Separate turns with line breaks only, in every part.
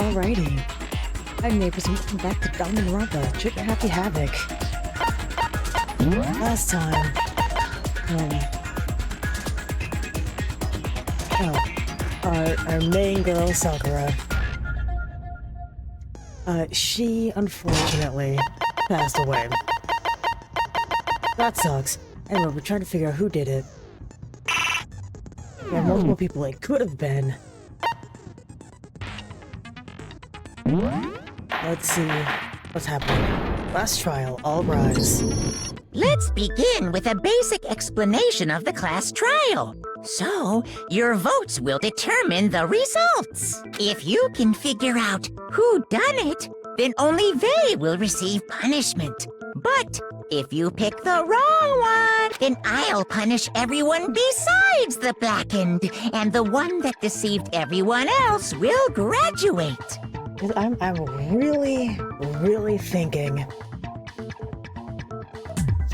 Alrighty. Hi neighbors, and welcome back to Danganronpa. Check your Happy Havoc. Last time, our main girl, Sakura, she unfortunately passed away. That sucks. Anyway, we're trying to figure out who did it. There are multiple people it could have been. Let's see what's happening. Last trial, all rise.
Let's begin with a basic explanation of the class trial. So, your votes will determine the results. If you can figure out who done it, then only they will receive punishment. But if you pick the wrong one, then I'll punish everyone besides the blackened, and the one that deceived everyone else will graduate.
I'm really thinking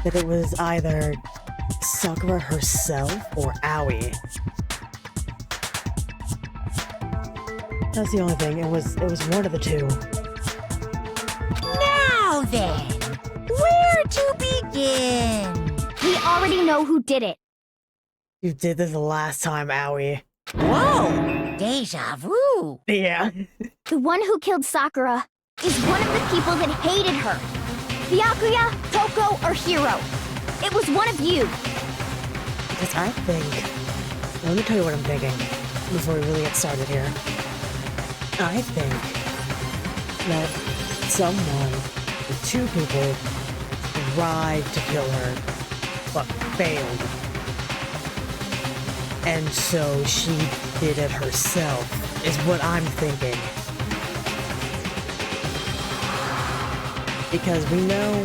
that it was either Sakura herself or Aoi. That's the only thing. It was one of the two.
Now then, where to begin?
We already know who did it.
You did this the last time, Aoi.
Whoa, deja vu.
Yeah.
The one who killed Sakura is one of the people that hated her. Byakuya, Toko, or Hiro. It was one of you.
Because I think... Let me tell you what I'm thinking before we really get started here. I think that someone, the two people, tried to kill her, but failed. And so she did it herself, is what I'm thinking. Because we know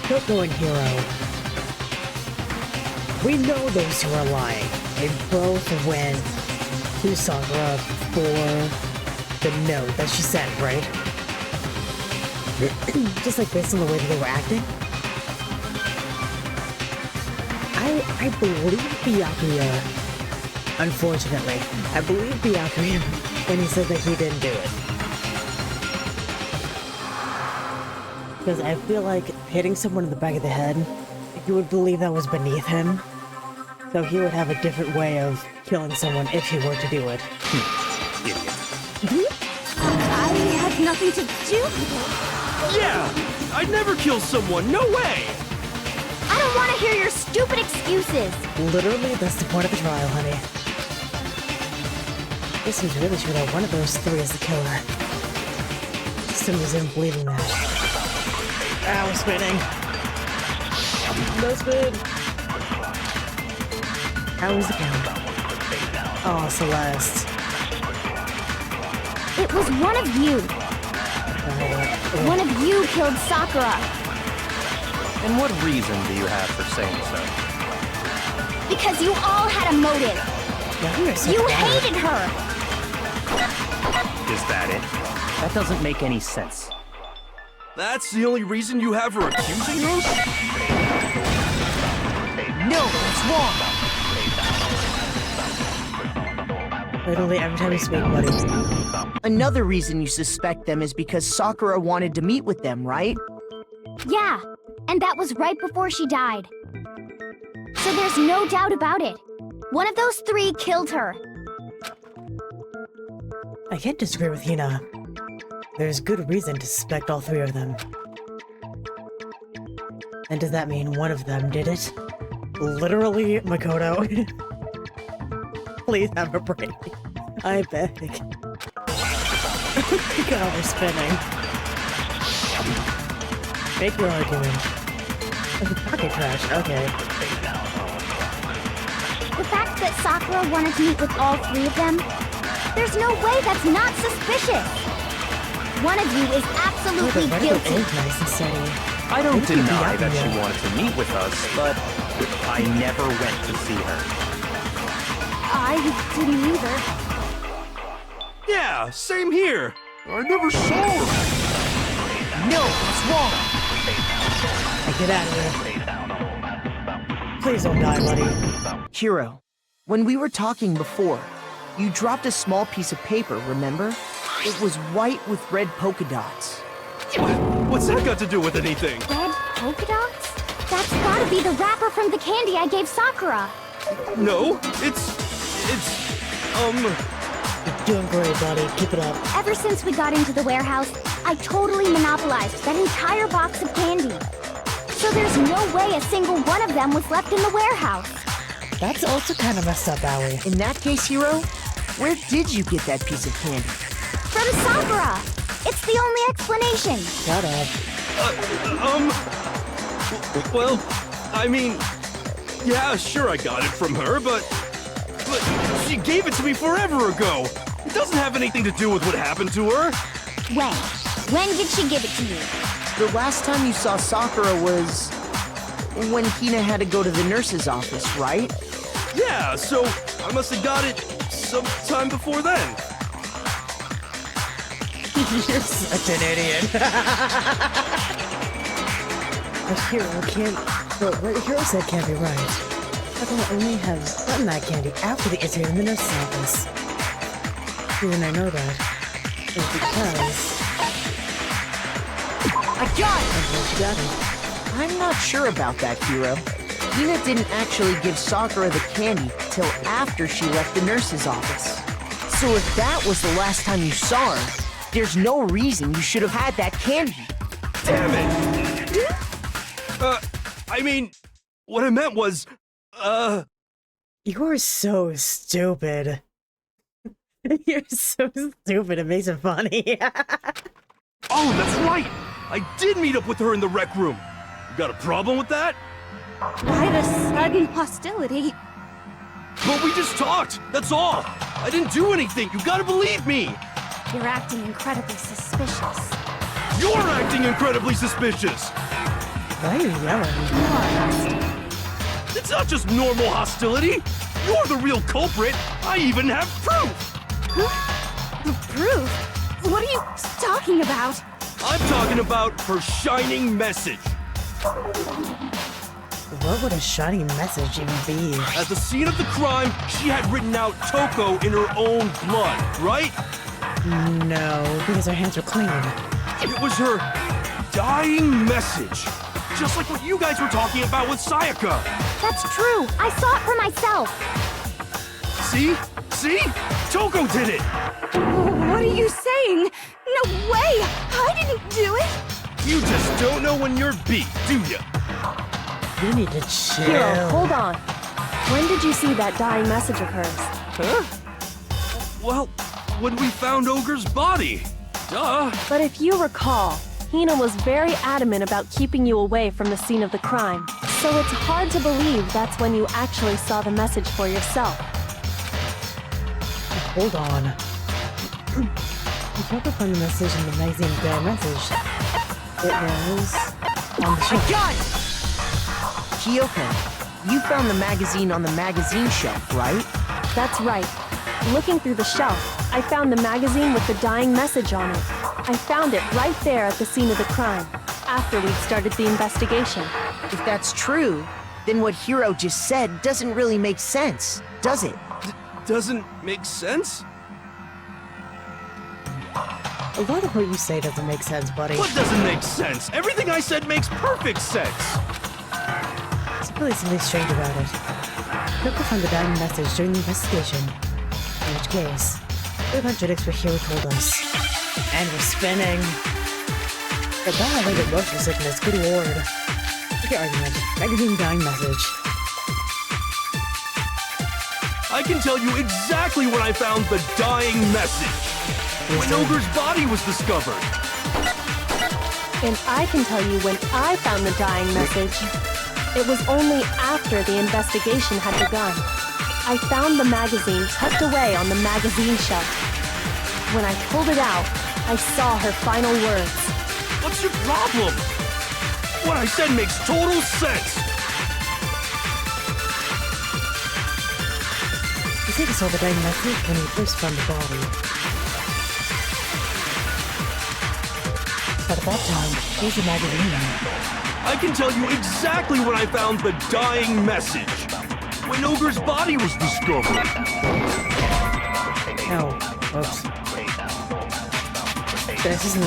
Toko and Hiro, we know those two are lying. They both went to Sakura for the note that she sent, right? Just like based on the way that they were acting. I believe Byakuya, unfortunately, I believe Byakuya when he said that he didn't do it. Because I feel like hitting someone in the back of the head, you would believe that was beneath him. So he would have a different way of killing someone if he were to do it.
Idiot. I had nothing to do with it.
Yeah! I'd never kill someone, no way!
I don't want to hear your stupid excuses.
Literally, that's the point of the trial, honey. This seems really sure that one of those three is the killer. System isn't believing that. Ow, spinning. No spin. How was the count? Oh, Celeste.
It was one of you. One of you killed Sakura.
And what reason do you have for saying so?
Because you all had a motive. You hated her.
Is that it? That doesn't make any sense. That's the only reason you have her accusing us?
No, it's wrong.
Literally every time you speak, buddy.
Another reason you suspect them is because Sakura wanted to meet with them, right?
Yeah, and that was right before she died. So there's no doubt about it. One of those three killed her.
I can't disagree with Hina. There's good reason to suspect all three of them. And does that mean one of them did it? Literally, Makoto. Please have a break. I beg. God, we're spinning. Make your argument. Pocket trash, okay.
The fact that Sakura wanted to meet with all three of them, there's no way that's not suspicious. One of you is absolutely guilty.
Nice and steady.
I don't deny that she wanted to meet with us, but I never went to see her.
I didn't either.
Yeah, same here. I never saw her.
No, it's wrong.
Get out of here. Please don't die, buddy.
Hiro, when we were talking before, you dropped a small piece of paper, remember? It was white with red polka dots.
What's that got to do with anything?
Red polka dots? That's gotta be the wrapper from the candy I gave Sakura.
No, it's...
You're doing great, buddy. Keep it up.
Ever since we got into the warehouse, I totally monopolized that entire box of candy. So there's no way a single one of them was left in the warehouse.
That's also kind of messed up, Aoi.
In that case, Hiro, where did you get that piece of candy?
From Sakura! It's the only explanation.
Shut up.
Well, I mean... Yeah, sure I got it from her, but she gave it to me forever ago. It doesn't have anything to do with what happened to her.
When? When did she give it to you?
The last time you saw Sakura was when Hina had to go to the nurse's office, right?
Yeah, so I must have got it sometime before then.
You're such an idiot. But Hiro can't... But what Hiro said can't be right. Sakura only has gotten that candy after the incident in the nurse's office. The reason I know that is because...
I got it!
She got it.
I'm not sure about that, Hiro. Hina didn't actually give Sakura the candy till after she left the nurse's office. So if that was the last time you saw her, there's no reason you should have had that candy.
Damn it! I mean, what I meant was,
You're so stupid. You're so stupid, it makes it funny.
Oh, that's right! I did meet up with her in the rec room. You got a problem with that?
Why the sudden hostility?
But we just talked, that's all. I didn't do anything, you gotta believe me.
You're acting incredibly suspicious.
You're acting incredibly suspicious.
Why are you yelling?
It's not just normal hostility. You're the real culprit. I even have proof.
Proof? What are you talking about?
I'm talking about her shining message.
What would a shining message even be?
At the scene of the crime, she had written out Toko in her own blood, right?
No, because her hands were clean.
It was her dying message. Just like what you guys were talking about with Sayaka.
That's true. I saw it for myself.
See? See? Toko did it!
What are you saying? No way! I didn't do it!
You just don't know when you're beat, do ya?
You need to chill.
Hiro, hold on. When did you see that dying message of hers?
Huh? Well, when we found Ogre's body. Duh.
But if you recall, Hina was very adamant about keeping you away from the scene of the crime. So it's hard to believe that's when you actually saw the message for yourself.
Hold on. You tried to find the message in the magazine Bad Message. It was on the shelf.
Got it! Kyoka, you found the magazine on the magazine shelf, right?
That's right. Looking through the shelf, I found the magazine with the dying message on it. I found it right there at the scene of the crime, after we'd started the investigation.
If that's true, then what Hiro just said doesn't really make sense, does it?
Doesn't make sense?
A lot of what you say doesn't make sense, buddy.
What doesn't make sense? Everything I said makes perfect sense.
There's really something strange about it. Kyoko found the dying message during the investigation. In which case, the contradicts what Hiro told us. And we're spinning. The dilated motion sickness, good lord. Look at argument. Magazine dying message.
I can tell you exactly when I found the dying message. When Ogre's body was discovered.
And I can tell you when I found the dying message. It was only after the investigation had begun. I found the magazine tucked away on the magazine shelf. When I pulled it out, I saw her final words.
What's your problem? What I said makes total sense.
You say you saw the dying message when you first found the body. But at that time, here's the magazine.
I can tell you exactly when I found the dying message. When Ogre's body was discovered.
No. Oops. This is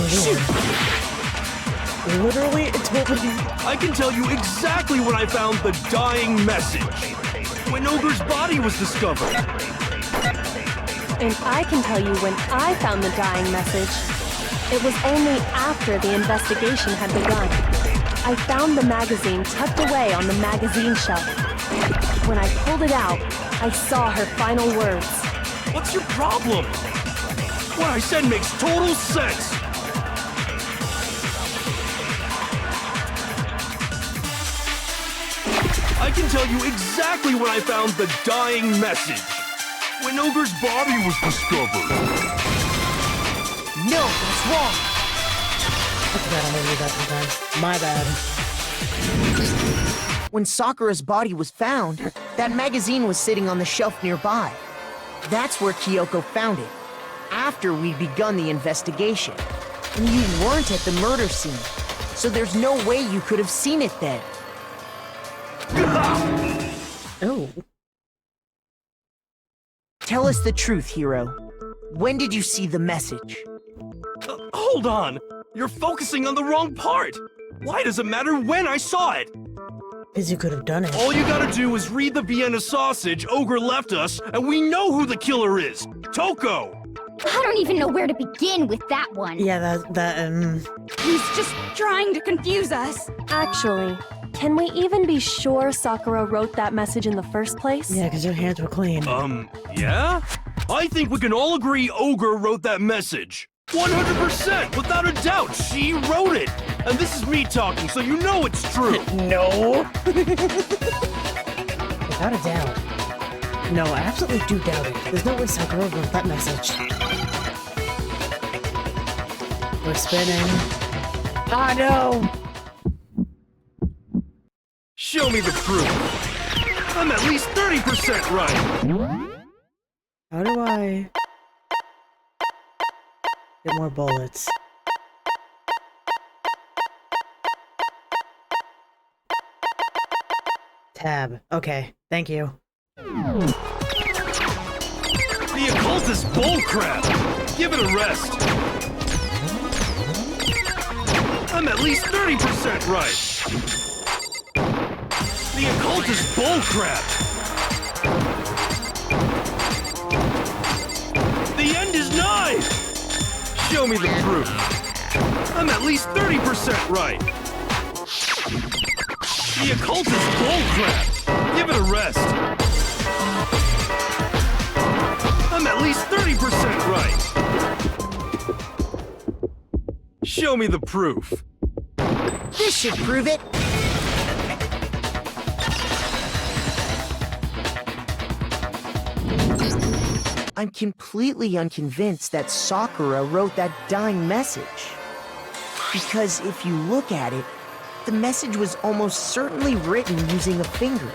literally, it's what we...
I can tell you exactly when I found the dying message. When Ogre's body was discovered.
And I can tell you when I found the dying message. It was only after the investigation had begun. I found the magazine tucked away on the magazine shelf. When I pulled it out, I saw her final words.
What's your problem? What I said makes total sense. I can tell you exactly when I found the dying message. When Ogre's body was discovered.
No, that's wrong.
I forgot how to do that sometimes. My bad.
When Sakura's body was found, that magazine was sitting on the shelf nearby. That's where Kyoko found it, after we'd begun the investigation. And you weren't at the murder scene, so there's no way you could have seen it then.
Oh.
Tell us the truth, Hiro. When did you see the message?
Hold on! You're focusing on the wrong part! Why does it matter when I saw it?
Because you could have done it.
All you gotta do is read the Vienna sausage Ogre left us, and we know who the killer is! Toko!
I don't even know where to begin with that one.
Yeah,
He's just trying to confuse us.
Actually, can we even be sure Sakura wrote that message in the first place?
yeah, because your hands were clean.
Yeah? I think we can all agree Ogre wrote that message. 100%, without a doubt, she wrote it! And this is me talking, so you know it's true!
No! Without a doubt. No, I absolutely do doubt it. There's no way Sakura wrote that message. We're spinning. Ah, no!
Show me the proof! I'm at least 30% right!
How do I... get more bullets? Tab. Okay, thank you.
The occultist bullcrap! Give it a rest! I'm at least 30% right! The occultist bullcrap! The end is nigh! Show me the proof! I'm at least 30% right! The occultist bullcrap! Give it a rest! I'm at least 30% right! Show me the proof!
This should prove it. I'm completely unconvinced that Sakura wrote that dying message. Because if you look at it, the message was almost certainly written using a finger.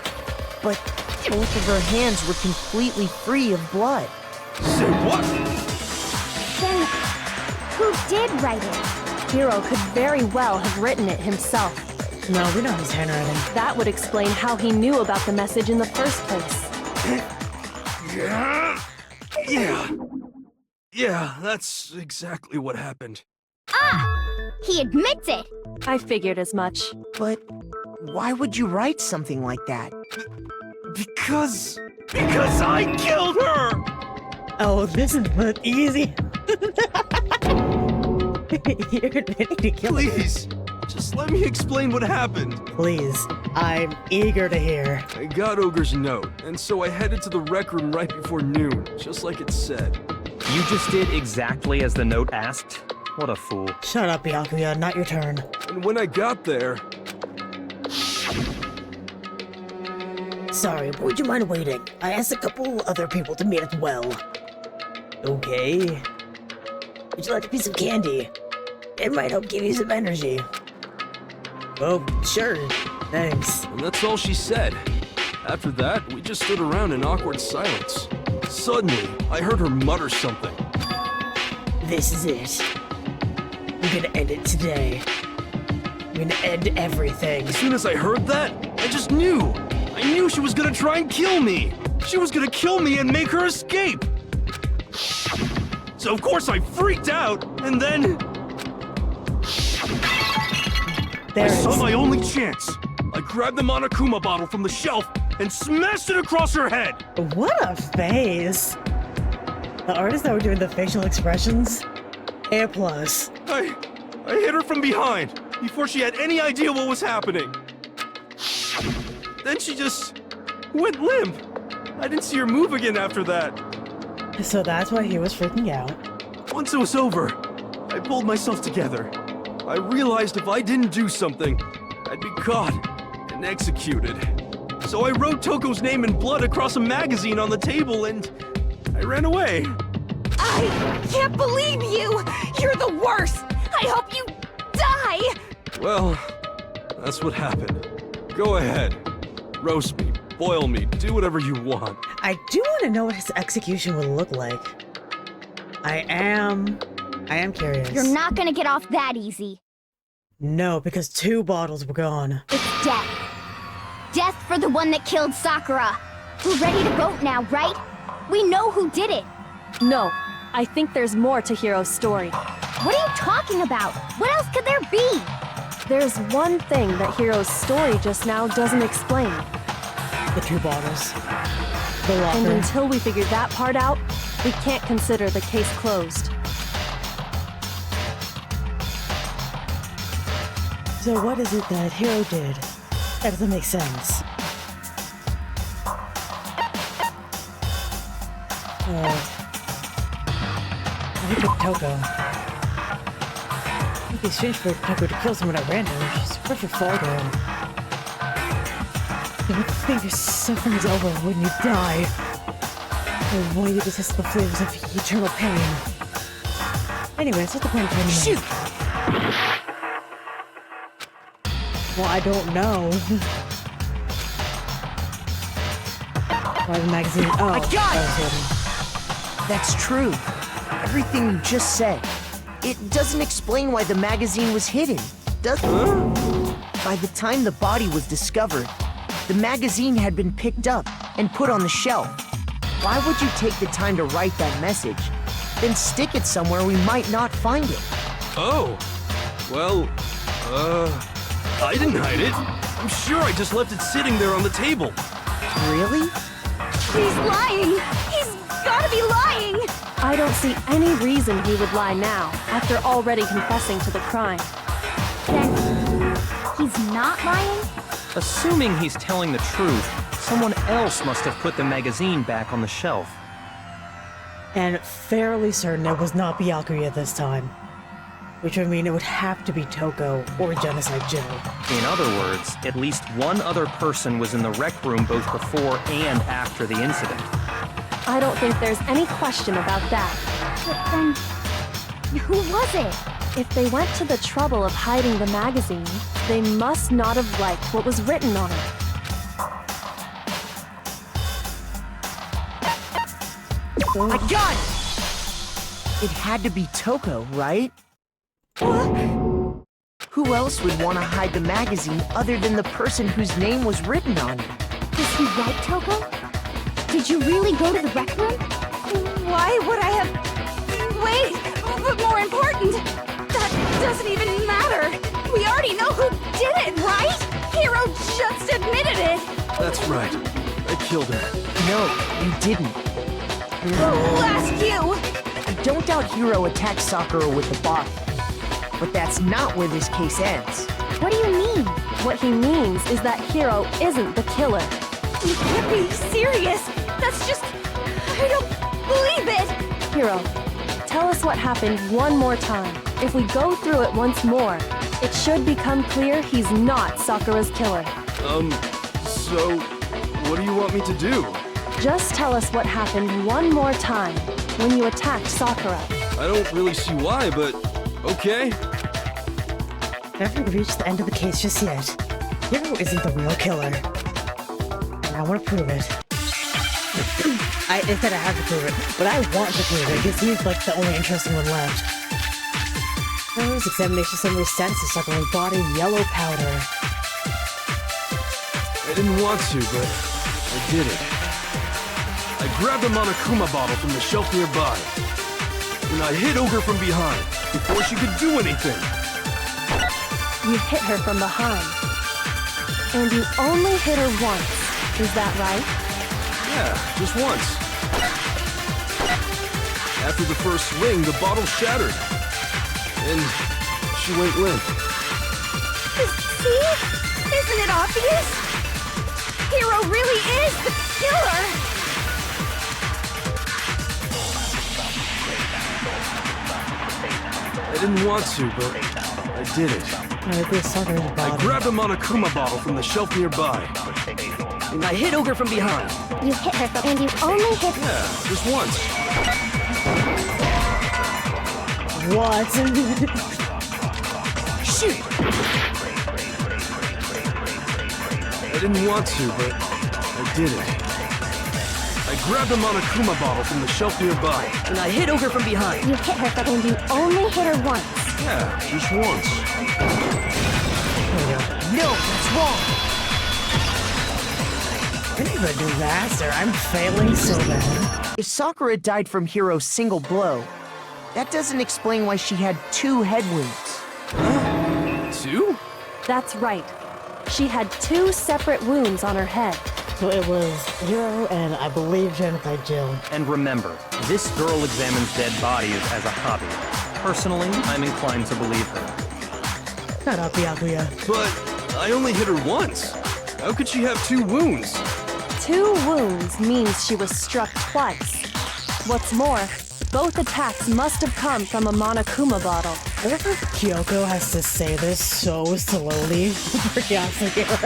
But both of her hands were completely free of blood.
Say what?
Then, who did write it?
Hiro could very well have written it himself.
No, we know his handwriting.
That would explain how he knew about the message in the first place.
Yeah, that's exactly what happened.
He admits it.
I figured as much.
But why would you write something like that?
Because I killed her!
Oh, this is easy. You're admitting to killing her.
Please, just let me explain what happened.
Please, I'm eager to hear.
I got Ogre's note, and so I headed to the rec room right before noon, just like it said.
You just did exactly as the note asked? What a fool.
Shut up, Byakuya, not your turn.
And when I got there...
Sorry, but would you mind waiting? I asked a couple other people to meet as well. Okay. Would you like a piece of candy? It might help give you some energy. Oh, sure. Thanks.
And that's all she said. After that, we just stood around in awkward silence. Suddenly, I heard her mutter something.
This is it. I'm gonna end it today. I'm gonna end everything.
As soon as I heard that, I just knew. I knew she was gonna try and kill me. She was gonna kill me and make her escape. So of course I freaked out, and then...
There
I
it
saw
is.
my only chance. I grabbed the Monokuma bottle from the shelf and smashed it across her head.
What a face. The artists that were doing the facial expressions, A+.
I hit her from behind before she had any idea what was happening. Then she just went limp. I didn't see her move again after that.
So that's why he was freaking out.
Once it was over, I pulled myself together. I realized if I didn't do something, I'd be caught and executed. So I wrote Toko's name in blood across a magazine on the table and I ran away.
I can't believe you! You're the worst! I hope you die!
Well, that's what happened. Go ahead. Roast me, boil me, do whatever you want.
I do want to know what his execution would look like. I am curious.
You're not gonna get off that easy.
No, because 2 bottles were gone.
It's death. Death for the one that killed Sakura. We're ready to vote now, right? We know who did it.
No, I think there's more to Hiro's story.
What are you talking about? What else could there be?
There's one thing that Hiro's story just now doesn't explain.
The 2 bottles. The locker.
And until we figure that part out, we can't consider the case closed.
So what is it that Hiro did? That doesn't make sense. I think it's Toko. It'd be strange for Toko to kill someone at random. She's a perfect fall girl. Don't think your suffering is over when you die. I want you to taste the flavors of eternal pain. Anyways, what's the point of turning them?
Shoot!
Well, I don't know. Why the magazine? Oh,
I got it!
that was hidden.
That's true. Everything you just said. It doesn't explain why the magazine was hidden, does it? By the time the body was discovered, the magazine had been picked up and put on the shelf. Why would you take the time to write that message, then stick it somewhere we might not find it?
Oh, well, I didn't hide it. I'm sure I just left it sitting there on the table.
Really?
He's lying! He's gotta be lying!
I don't see any reason he would lie now, after already confessing to the crime.
Then he's not lying?
Assuming he's telling the truth, someone else must have put the magazine back on the shelf.
And fairly certain it was not Byakuya this time. Which would mean it would have to be Toko or Genocide Joe.
In other words, at least one other person was in the rec room both before and after the incident.
I don't think there's any question about that.
But then, who was it?
If they went to the trouble of hiding the magazine, they must not have liked what was written on it.
I got it! It had to be Toko, right? Who else would want to hide the magazine other than the person whose name was written on it?
Was he right, Toko? Did you really go to the rec room? Why would I have... Wait, but more important, that doesn't even matter. We already know who did it, right? Hiro just admitted it.
That's right. I killed her.
No, you didn't.
Who asked you?
I don't doubt Hiro attacked Sakura with the bottle. But that's not where this case ends.
What do you mean?
What he means is that Hiro isn't the killer.
You can't be serious. That's just... I don't believe it.
Hiro, tell us what happened one more time. If we go through it once more, it should become clear he's not Sakura's killer.
So, what do you want me to do?
Just tell us what happened one more time when you attacked Sakura.
I don't really see why, but okay.
Haven't reached the end of the case just yet. Hiro isn't the real killer. And I want to prove it. I said I have to prove it, but I want to prove it because he's like the only interesting one left. Hiro's examination summary status is suffering body yellow powder.
I didn't want to, but I did it. I grabbed a Monokuma bottle from the shelf nearby, and I hit Ogre from behind before she could do anything.
You hit her from behind. And you only hit her once. Is that right?
Yeah, just once. After the first swing, the bottle shattered. And she went limp.
See? Isn't it obvious? Hero really is the killer!
I didn't want to, but I did it.
I feel Sakura's
I
body.
grabbed a Monokuma bottle from the shelf nearby. And I hit Ogre from behind.
You hit her and you only hit...
Yeah, just once.
What?
Shoot! I didn't want to, but I did it. I grabbed a Monokuma bottle from the shelf nearby.
And I hit Ogre from behind.
You hit her and you only hit her once.
Yeah, just once.
No, that's wrong.
I need to do faster. I'm failing so bad.
If Sakura died from Hiro's single blow, that doesn't explain why she had 2 head wounds.
2?
That's right. She had 2 separate wounds on her head.
So it was Hiro and I believe Genocide Jill.
And remember, this girl examines dead bodies as a hobby. Personally, I'm inclined to believe her.
Not up, Yakuya.
But I only hit her once. How could she have 2 wounds?
2 wounds means she was struck twice. What's more, both attacks must have come from a Monokuma bottle.
I love how Kyoko has to say this so slowly for Yasukiro.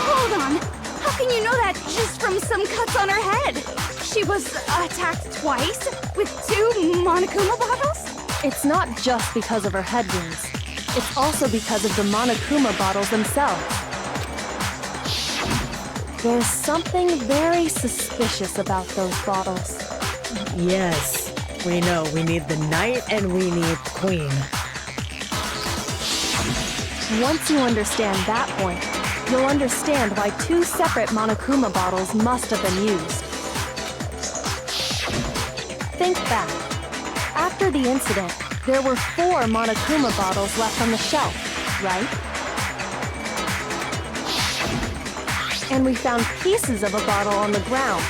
Hold on. How can you know that just from some cuts on her head? She was attacked twice with 2 Monokuma bottles?
It's not just because of her head wounds. It's also because of the Monokuma bottles themselves. There's something very suspicious about those bottles.
Yes, we know. We need the knight and we need the queen.
Once you understand that point, you'll understand why 2 separate Monokuma bottles must have been used. Think back. After the incident, there were 4 Monokuma bottles left on the shelf, right? And we found pieces of a bottle on the ground,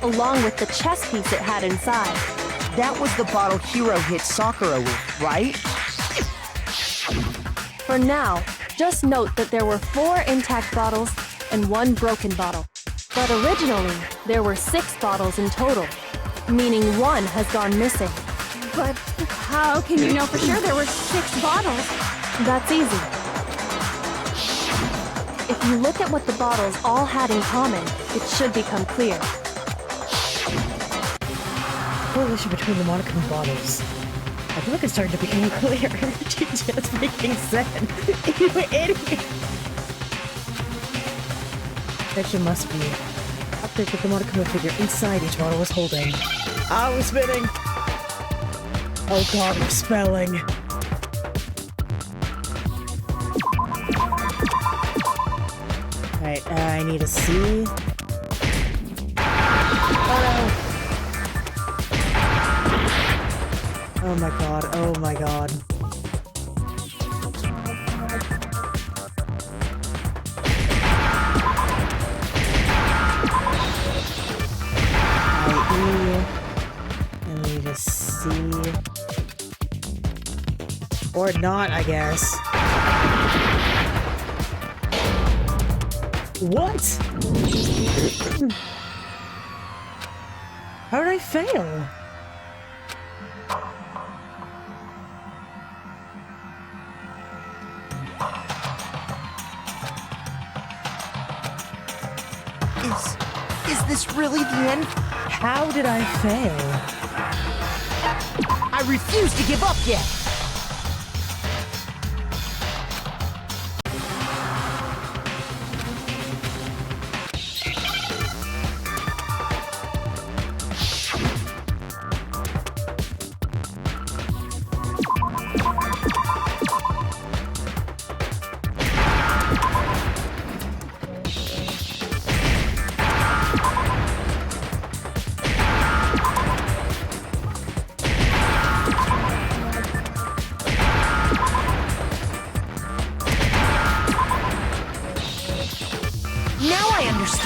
along with the chess piece it had inside.
That was the bottle Hiro hit Sakura with, right?
For now, just note that there were 4 intact bottles and 1 broken bottle. But originally, there were 6 bottles in total, meaning 1 has gone missing.
But how can you know for sure there were 6 bottles?
That's easy. If you look at what the bottles all had in common, it should become clear.
Correlation between the Monokuma bottles. I feel like it's starting to become clear. It's just making sense. You idiot! That must be update with the Monokuma figure inside each bottle was holding. Ah, we're spinning! Oh god, we're spelling. Alright, I need a C. Oh my god, oh my god. I need a C. Or not, I guess. What? How did I fail?
Is this really the end?
How did I fail?
I refuse to give up yet!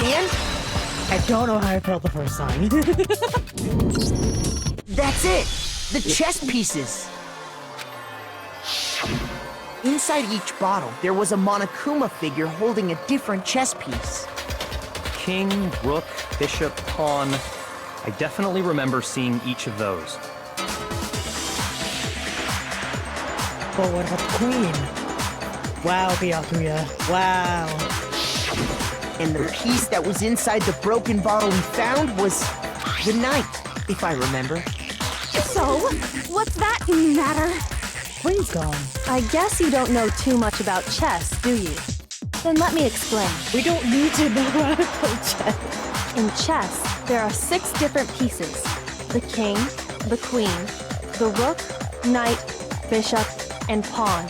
understand?
I don't know how I felt the first time.
That's it! The chess pieces! Inside each bottle, there was a Monokuma figure holding a different chess piece.
King, rook, bishop, pawn. I definitely remember seeing each of those.
But what about the queen? Wow, Byakuya. Wow.
And the piece that was inside the broken bottle we found was the knight, if I remember.
So, what's that matter?
Please go.
I guess you don't know too much about chess, do you? Then let me explain.
We don't need to know how to play chess.
In chess, there are 6 different pieces. The king, the queen, the rook, knight, bishop, and pawn.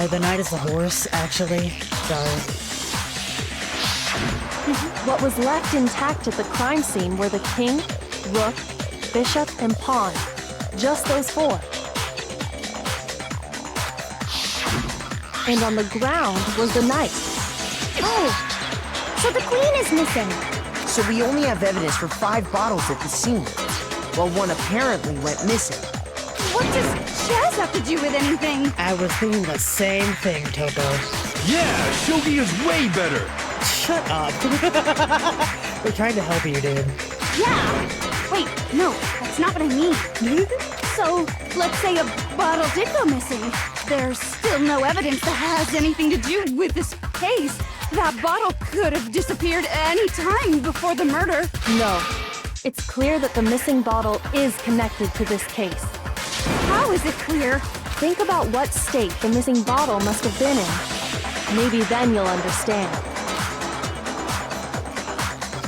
The knight is the horse, actually. Sorry.
What was left intact at the crime scene were the king, rook, bishop, and pawn. Just those 4. And on the ground was the knight.
Oh, so the queen is missing.
So we only have evidence for 5 bottles at the scene, while one apparently went missing.
What does chess have to do with anything?
I was thinking the same thing, Toko.
Yeah, shogi is way better.
Shut up. We're trying to help you, dude.
Yeah. Wait, no, that's not what I mean. So, let's say a bottle did go missing. There's still no evidence that has anything to do with this case. That bottle could have disappeared any time before the murder.
No. It's clear that the missing bottle is connected to this case.
How is it clear?
Think about what state the missing bottle must have been in. Maybe then you'll understand.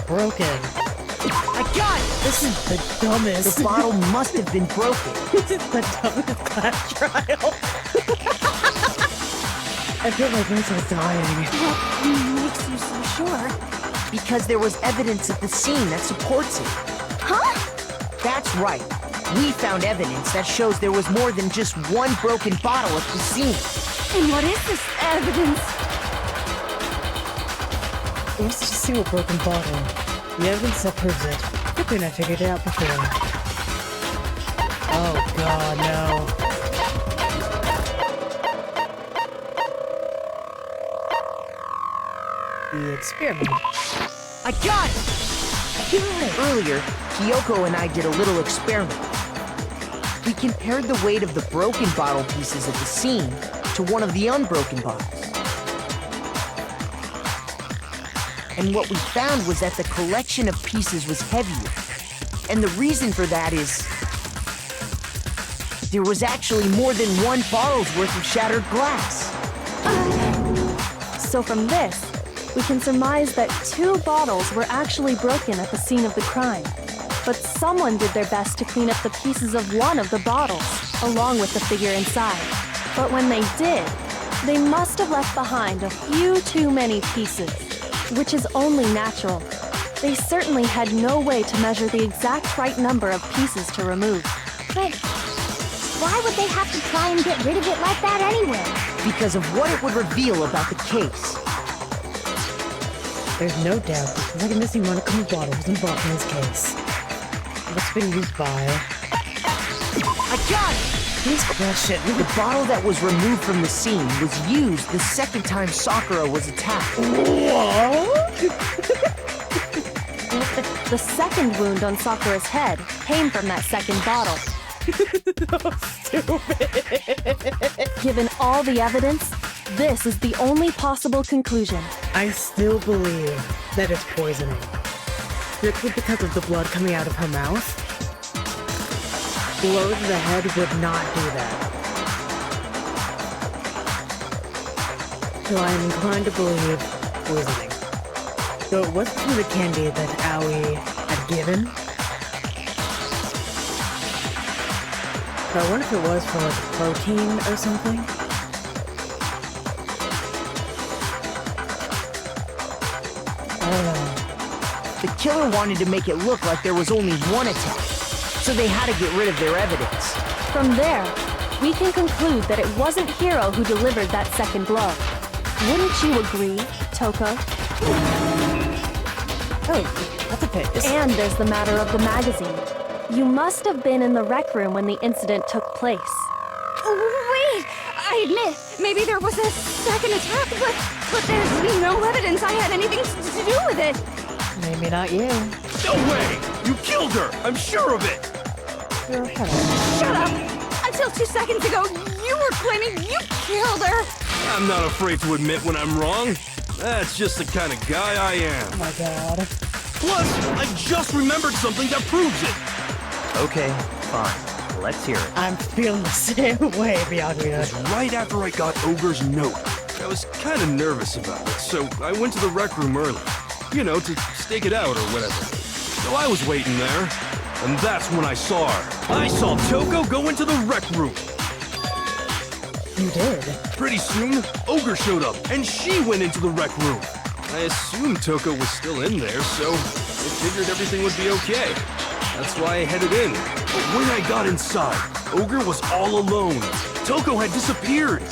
Broken.
I got it!
This is the dumbest.
The bottle must have been broken.
This is the dumbest class trial. I feel like Lisa's dying.
What makes you so sure?
Because there was evidence at the scene that supports it.
Huh?
That's right. We found evidence that shows there was more than just one broken bottle at the scene.
And what is this evidence?
What's just a single broken bottle? The evidence that proves it. Good thing I figured it out before. Oh god, no. The experiment.
I got it! Earlier, Kyoko and I did a little experiment. We compared the weight of the broken bottle pieces at the scene to one of the unbroken bottles. And what we found was that the collection of pieces was heavier. And the reason for that is there was actually more than one bottle's worth of shattered glass.
So from this, we can surmise that 2 bottles were actually broken at the scene of the crime. But someone did their best to clean up the pieces of one of the bottles, along with the figure inside. But when they did, they must have left behind a few too many pieces, which is only natural. They certainly had no way to measure the exact right number of pieces to remove.
But why would they have to try and get rid of it like that anyway?
Because of what it would reveal about the case.
There's no doubt that the second missing Monokuma bottle was involved in this case. What's been used by?
I got it!
Please question.
The bottle that was removed from the scene was used the second time Sakura was attacked.
What?
The second wound on Sakura's head came from that second bottle.
Stupid.
Given all the evidence, this is the only possible conclusion.
I still believe that it's poisoning. Strictly because of the blood coming out of her mouth. Blow to the head would not do that. So I am inclined to believe poisoning. So it wasn't from the candy that Aoi had given. But I wonder if it was for like protein or something. I don't know.
The killer wanted to make it look like there was only one attack, so they had to get rid of their evidence.
From there, we can conclude that it wasn't Hiro who delivered that second blow. Wouldn't you agree, Toko?
Oh, that's a face.
And there's the matter of the magazine. You must have been in the rec room when the incident took place.
Wait! I admit, maybe there was a second attack, but there's no evidence I had anything to do with it.
Maybe not you.
No way! You killed her! I'm sure of it!
You're a hell.
Shut up! Until 2 seconds ago, you were claiming you killed her!
I'm not afraid to admit when I'm wrong. That's just the kind of guy I am.
Oh my god.
Plus, I just remembered something that proves it.
Okay, fine. Let's hear it.
I'm feeling the same way, Bianca.
Right after I got Ogre's note, I was kind of nervous about it, so I went to the rec room early. You know, to stake it out or whatever. So I was waiting there, and that's when I saw her. I saw Toko go into the rec room.
You did?
Pretty soon, Ogre showed up, and she went into the rec room. I assumed Toko was still in there, so I figured everything would be okay. That's why I headed in. But when I got inside, Ogre was all alone. Toko had disappeared.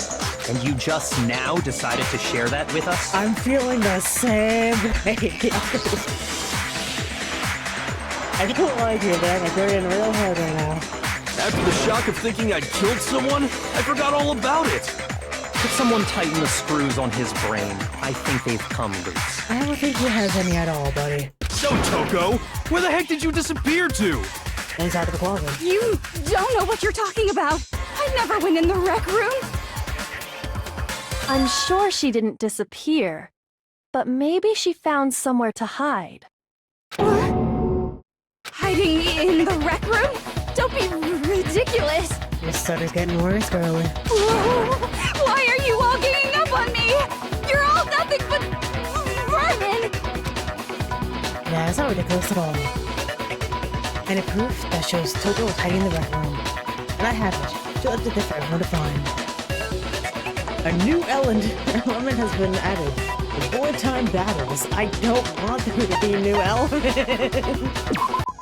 And you just now decided to share that with us?
I'm feeling the same way. I don't like you, man. I'm going real hard right now.
After the shock of thinking I'd killed someone, I forgot all about it.
Could someone tighten the screws on his brain? I think they've come loose.
I don't think he has any at all, buddy.
So, Toko, where the heck did you disappear to?
Inside of the closet.
You don't know what you're talking about. I never went in the rec room.
I'm sure she didn't disappear, but maybe she found somewhere to hide.
What? Hiding in the rec room? Don't be ridiculous.
Your stutter's getting worse, girlie.
Whoa. Why are you all ganging up on me? You're all nothing but vermin.
Nah, it's not ridiculous at all. And a proof that shows Toko was hiding in the rec room. And I have it. She left it there for everyone to find. A new element has been added. The wartime battles. I don't want there to be a new element.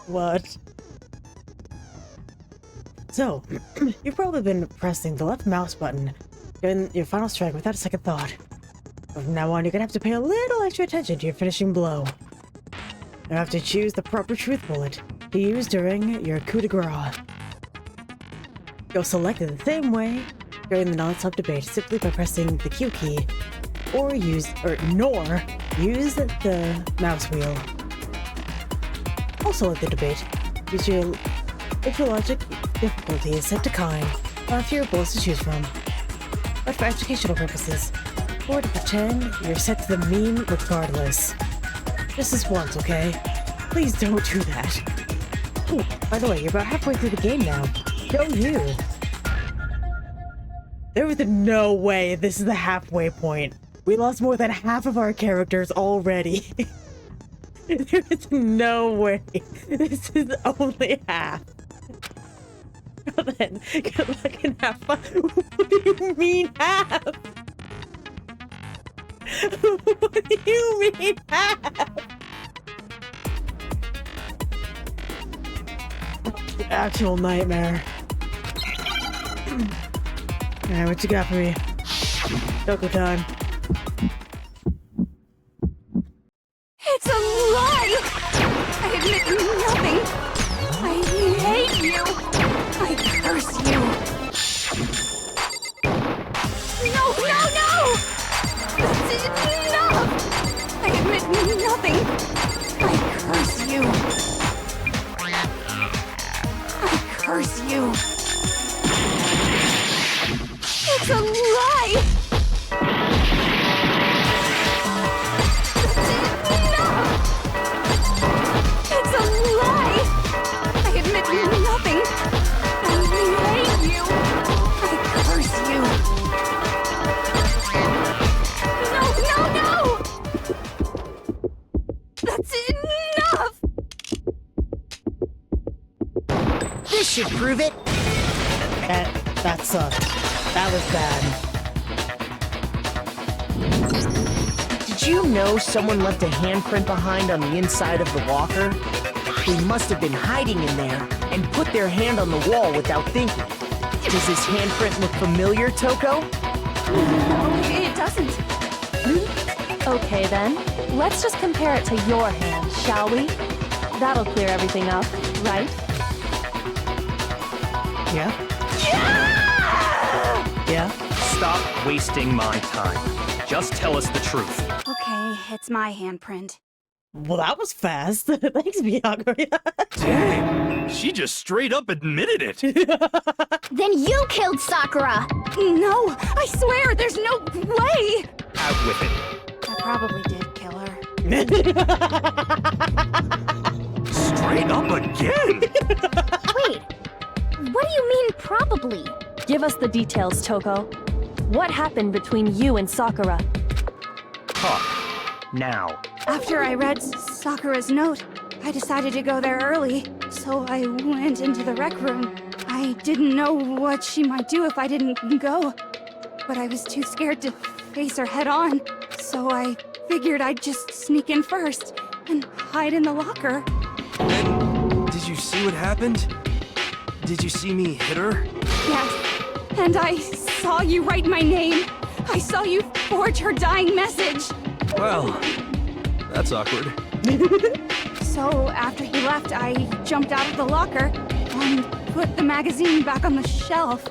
What? So, you've probably been pressing the left mouse button during your final strike without a second thought. But from now on, you're gonna have to pay a little extra attention to your finishing blow. You have to choose the proper truth bullet to use during your coup de grace. You'll select it the same way during the non-stop debate simply by pressing the Q key, nor use the mouse wheel. Also at the debate, use your logic difficulty is set to kind, fewer bullets to choose from. But for educational purposes, or to pretend you're set to the mean regardless. Just this once, okay? Please don't do that. Oh, by the way, you're about halfway through the game now. Go you! There was no way this is the halfway point. We lost more than half of our characters already. There is no way. This is only half. Well then, good luck and have fun. What do you mean half? What do you mean half? Actual nightmare. Alright, what you got for me? Toko time.
It's a lie! I admit nothing. I hate you. I curse you. No! That's enough! I admit nothing. I curse you. I curse you. It's a lie! It's a lie! I admit nothing. I hate you. I curse you. No! That's enough!
This should prove it.
That sucked. That was bad.
Did you know someone left a handprint behind on the inside of the locker? They must have been hiding in there and put their hand on the wall without thinking. Does this handprint look familiar, Toko?
No, it doesn't.
Okay then, let's just compare it to your hand. shall we? That'll clear everything up, right?
Yeah? Yeah?
Stop wasting my time. Just tell us the truth.
Okay, it's my handprint.
Well, that was fast. Thanks, Byakuya.
Dang, she just straight up admitted it.
Then you killed Sakura! No, I swear, there's no way!
Out with it.
I probably did kill her.
Straight up again.
Wait, what do you mean probably?
Give us the details, Toko. What happened between you and Sakura?
Talk. Now.
After I read Sakura's note, I decided to go there early, so I went into the rec room. I didn't know what she might do if I didn't go, but I was too scared to face her head on, so I figured I'd just sneak in first and hide in the locker.
And did you see what happened? Did you see me hit her?
Yes, and I saw you write my name. I saw you forge her dying message.
Well, that's awkward.
So after he left, I jumped out of the locker and put the magazine back on the shelf.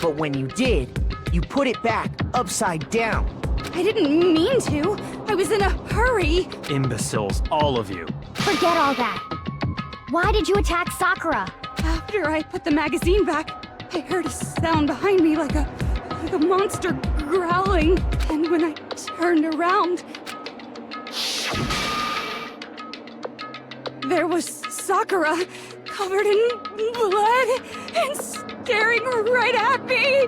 But when you did, you put it back upside down.
I didn't mean to. I was in a hurry.
Imbeciles, all of you.
Forget all that. Why did you attack Sakura? After I put the magazine back, I heard a sound behind me like a monster growling. And when I turned around, there was Sakura, covered in blood and staring right at me.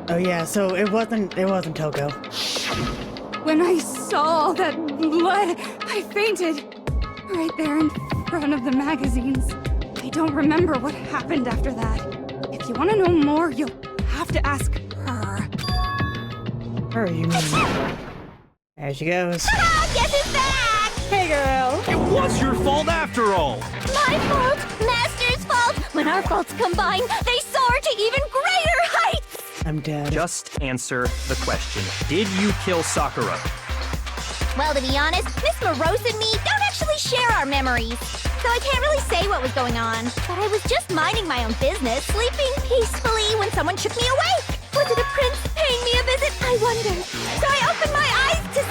Oh yeah, so it wasn't Toko.
When I saw all that blood, I fainted. Right there in front of the magazines. I don't remember what happened after that. If you want to know more, you'll have to ask her.
Her, you mean? There she goes.
Guess who's back?
Hey, girl.
It was your fault after all.
My fault, Master's fault. When our faults combine, they soar to even greater heights.
I'm dead.
Just answer the question. Did you kill Sakura?
Well, to be honest, Miss Morose and me don't actually share our memories. So I can't really say what was going on. But I was just minding my own business, sleeping peacefully when someone shook me awake. Was it a prince paying me a visit? I wonder. So I opened my eyes to...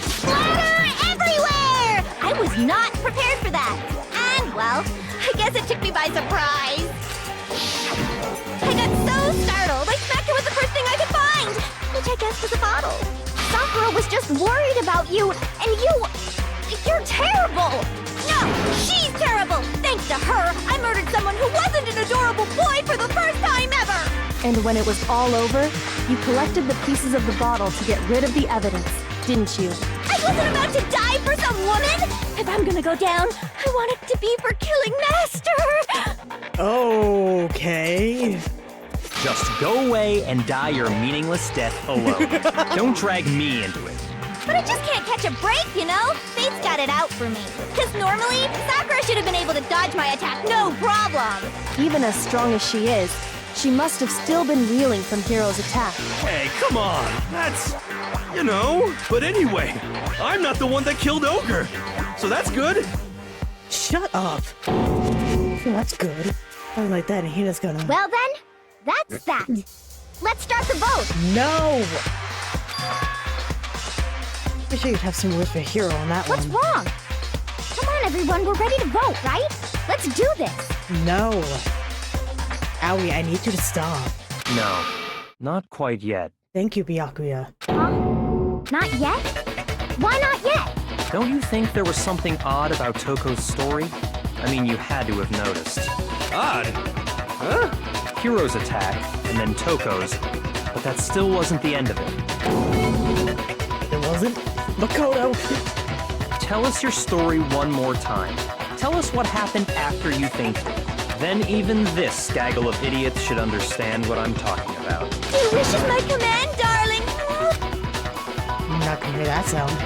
Splatter everywhere! I was not prepared for that. And, well, I guess it took me by surprise. I got so startled, I smacked her with the first thing I could find, which I guess was a bottle. Sakura was just worried about you, and you're terrible! No, she's terrible! Thanks to her, I murdered someone who wasn't an adorable boy for the first time ever!
And when it was all over, you collected the pieces of the bottle to get rid of the evidence, didn't you?
I wasn't about to die for some woman! If I'm gonna go down, I want it to be for killing Master!
Okay.
Just go away and die your meaningless death alone. Don't drag me into it.
But I just can't catch a break, you know? Fate's got it out for me. Because normally, Sakura should have been able to dodge my attack, no problem!
Even as strong as she is, she must have still been reeling from Hiro's attack.
Hey, come on. That's... you know. But anyway, I'm not the one that killed Ogre. So that's good.
Shut up. That's good. Something like that, and Hina's gonna...
Well then, that's that. Let's start the vote.
No! I wish you'd have some words for Hiro on that
What's
one.
wrong? Come on, everyone, we're ready to vote, right? Let's do this.
No. Aoi, I need you to stop.
No, not quite yet.
Thank you, Byakuya.
Not yet? Why not yet?
Don't you think there was something odd about Toko's story? I mean, you had to have noticed.
Odd. Huh?
Hiro's attack, and then Toko's, but that still wasn't the end of it.
It wasn't? Makoto!
Tell us your story one more time. Tell us what happened after you fainted. Then even this gaggle of idiots should understand what I'm talking about.
Your wish is my command, darling.
I'm not gonna hear that sound.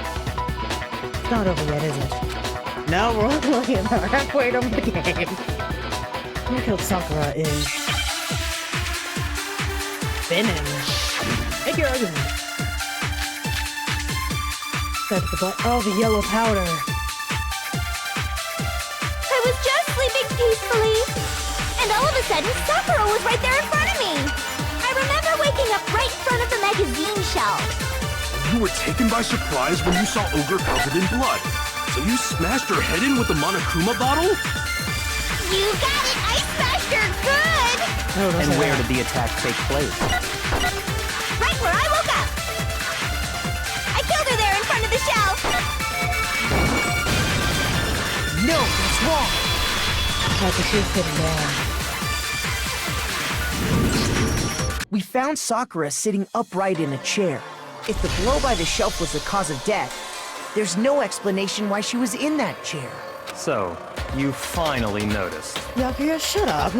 It's not over yet, is it? No, we're only about halfway over the game. Who killed Sakura is... spinning. Make your argument. Fed the blood. Oh, the yellow powder.
I was just sleeping peacefully, and all of a sudden, Sakura was right there in front of me. I remember waking up right in front of the magazine shelf.
You were taken by surprise when you saw Ogre covered in blood. So you smashed her head in with the Monokuma bottle?
You got it! I smashed her good!
Oh,
And where did the attack take place?
Right where I woke up! I killed her there in front of the shelf!
No, that's wrong.
Like a shoe fitting down.
We found Sakura sitting upright in a chair. If the blow by the shelf was the cause of death, there's no explanation why she was in that chair.
So, you finally noticed.
Yakuya, shut up.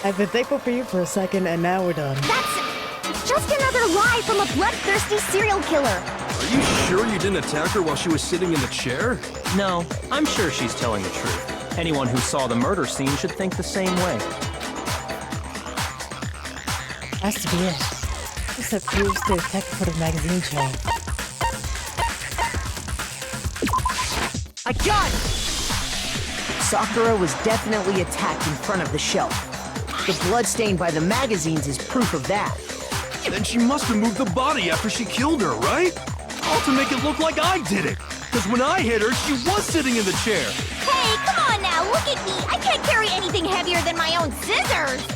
I've been thankful for you for a second, and now we're done.
That's just another lie from a bloodthirsty serial killer.
Are you sure you didn't attack her while she was sitting in the chair?
No, I'm sure she's telling the truth. Anyone who saw the murder scene should think the same way.
Has to be it. This that proves the tech for the magazine shelf.
I got it! Sakura was definitely attacked in front of the shelf. The blood stain by the magazines is proof of that.
Then she must have moved the body after she killed her, right? All to make it look like I did it. Because when I hit her, she was sitting in the chair.
Hey, come on now, look at me! I can't carry anything heavier than my own scissors!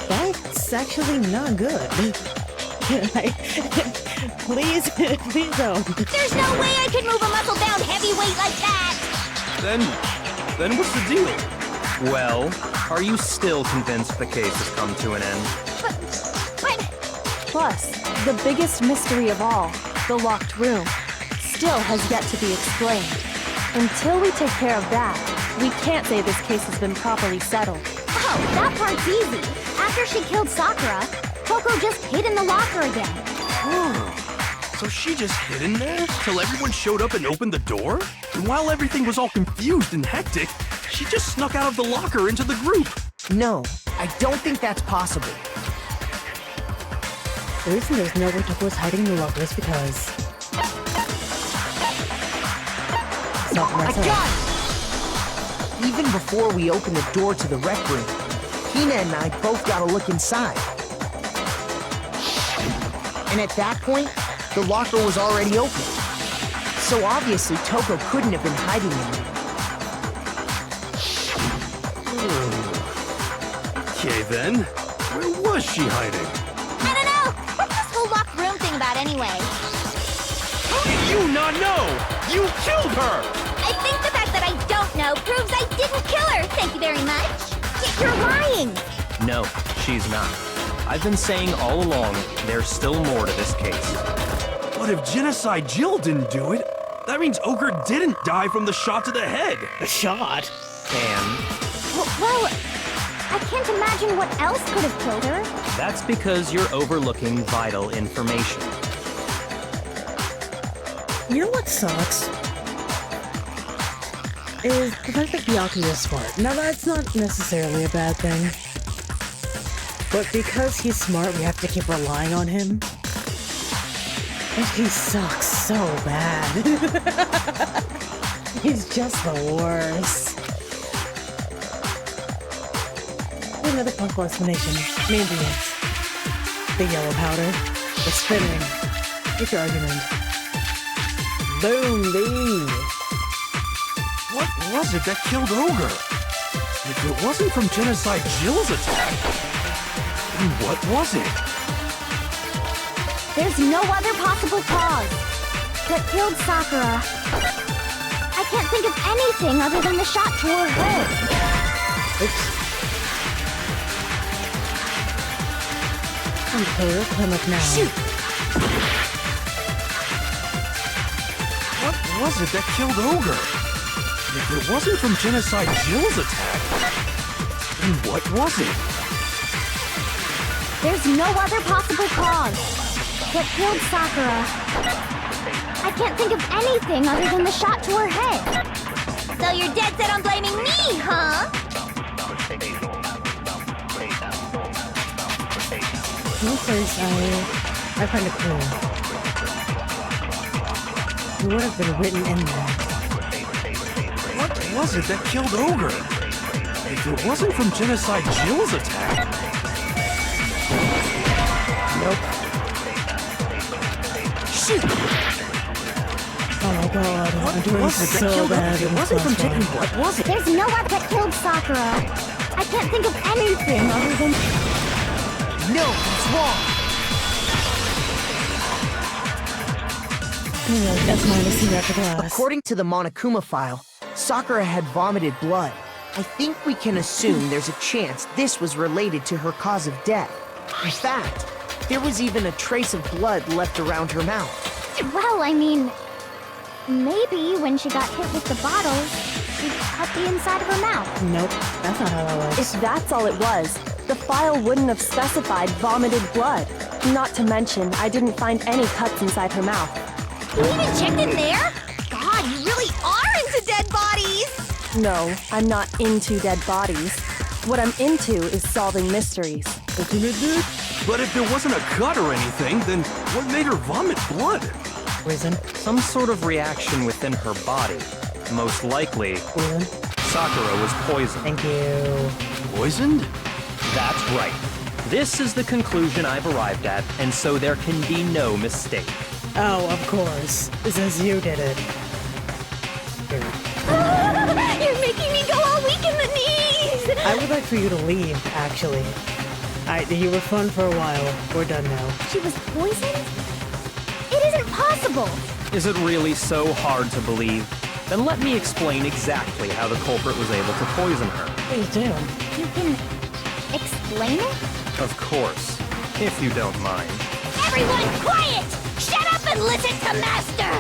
That's actually not good. Please don't.
There's no way I could move a muscle-bound heavyweight like that!
Then what's the deal?
Well, are you still convinced the case has come to an end?
But...
Plus, the biggest mystery of all, the locked room, still has yet to be explained. Until we take care of that, we can't say this case has been properly settled.
Oh, that part's easy. After she killed Sakura, Coco just hid in the locker again.
So she just hid in there till everyone showed up and opened the door? And while everything was all confused and hectic, she just snuck out of the locker into the group.
No, I don't think that's possible.
The reason there's nowhere Toko was hiding in the locker is because... It's not for
I
myself.
got it! Even before we opened the door to the rec room, Hina and I both got a look inside. And at that point, the locker was already open. So obviously Toko couldn't have been hiding in there.
Okay then, where was she hiding?
I don't know! What's this whole locked room thing about anyway?
How did you not know? You killed her!
I think the fact that I don't know proves I didn't kill her, thank you very much! You're lying!
No, she's not. I've been saying all along, there's still more to this case.
But if Genocide Jill didn't do it, that means Ogre didn't die from the shot to the head.
A shot?
And
Well, I can't imagine what else could have killed her.
that's because you're overlooking vital information.
You know what sucks? Is the fact that Byakuya is smart. Now that's not necessarily a bad thing. But because he's smart, we have to keep relying on him. And he sucks so bad. He's just the worst. Another possible explanation. Main ingredients. The yellow powder. The spinning. What's your argument? Boom, bing.
What was it that killed Ogre? If it wasn't from Genocide Jill's attack, then what was it?
There's no other possible cause that killed Sakura. I can't think of anything other than the shot to her head.
Oops. I'm clear. Come up now.
Shoot!
What was it that killed Ogre? If it wasn't from Genocide Jill's attack, then what was it?
There's no other possible cause that killed Sakura. I can't think of anything other than the shot to her head. So you're dead set on blaming me, huh?
No place I find a clue. It would have been written in there.
What was it that killed Ogre? If it wasn't from Genocide Jill's attack...
Nope.
Shoot!
Oh my god, I'm doing
Was it that
so
killed
bad.
Ogre? It
in
wasn't
this
from
last
taking
one.
blood, was it?
There's no one that killed Sakura. I can't think of anything other than...
No, it's wrong.
Yeah, that's minus the after class.
According to the Monokuma file, Sakura had vomited blood. I think we can assume there's a chance this was related to her cause of death. In fact, there was even a trace of blood left around her mouth.
Well, I mean... maybe when she got hit with the bottle, she cut the inside of her mouth.
Nope, that's not how that works.
If that's all it was, the file wouldn't have specified vomited blood. Not to mention, I didn't find any cuts inside her mouth.
You even checked in there? God, you really are into dead bodies!
No, I'm not into dead bodies. What I'm into is solving mysteries.
Ultimate dude? But if there wasn't a cut or anything, then what made her vomit blood?
Reason?
Some sort of reaction within her body. Most likely,
Reason?
Sakura was poisoned.
Thank you.
Poisoned?
That's right. This is the conclusion I've arrived at, and so there can be no mistake.
Oh, of course. Since you did it. Here.
You're making me go all weak in the knees!
I would like for you to leave, actually. You were fun for a while. We're done now.
She was poisoned? It isn't possible!
Is it really so hard to believe? Then let me explain exactly how the culprit was able to poison her.
Please do.
You can... explain it?
Of course, if you don't mind.
Everyone quiet! Shut up and listen to Master!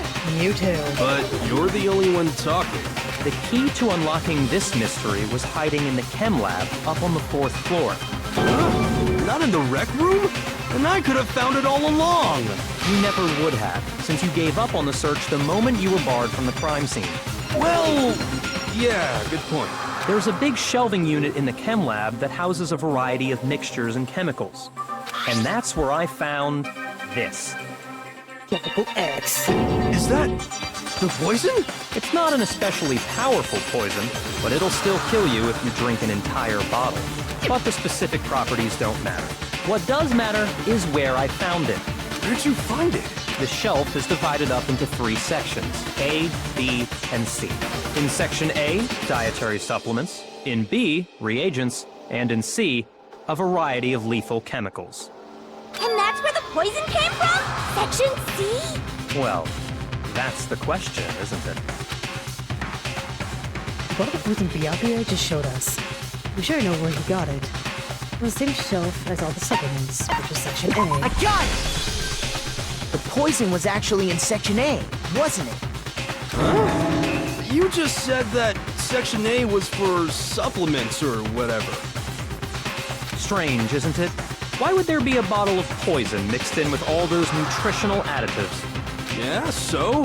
You too.
But you're the only one talking.
The key to unlocking this mystery was hiding in the chem lab up on the 4th floor.
Not in the rec room? And I could have found it all along!
You never would have, since you gave up on the search the moment you were barred from the crime scene.
Well, yeah, good point.
There's a big shelving unit in the chem lab that houses a variety of mixtures and chemicals. And that's where I found this.
Chemical X.
Is that the poison?
It's not an especially powerful poison, but it'll still kill you if you drink an entire bottle. But the specific properties don't matter. What does matter is where I found it.
Where'd you find it?
The shelf is divided up into 3 sections, A, B, and C. In Section A, dietary supplements. In B, reagents. And in C, a variety of lethal chemicals.
And that's where the poison came from? Section C?
Well, that's the question, isn't it?
What the poison Byakuya just showed us? We sure know where he got it. On the same shelf as all the supplements, which is Section A.
I got it! The poison was actually in Section A, wasn't it?
You just said that Section A was for supplements or whatever.
Strange, isn't it? Why would there be a bottle of poison mixed in with all those nutritional additives?
Yeah, so?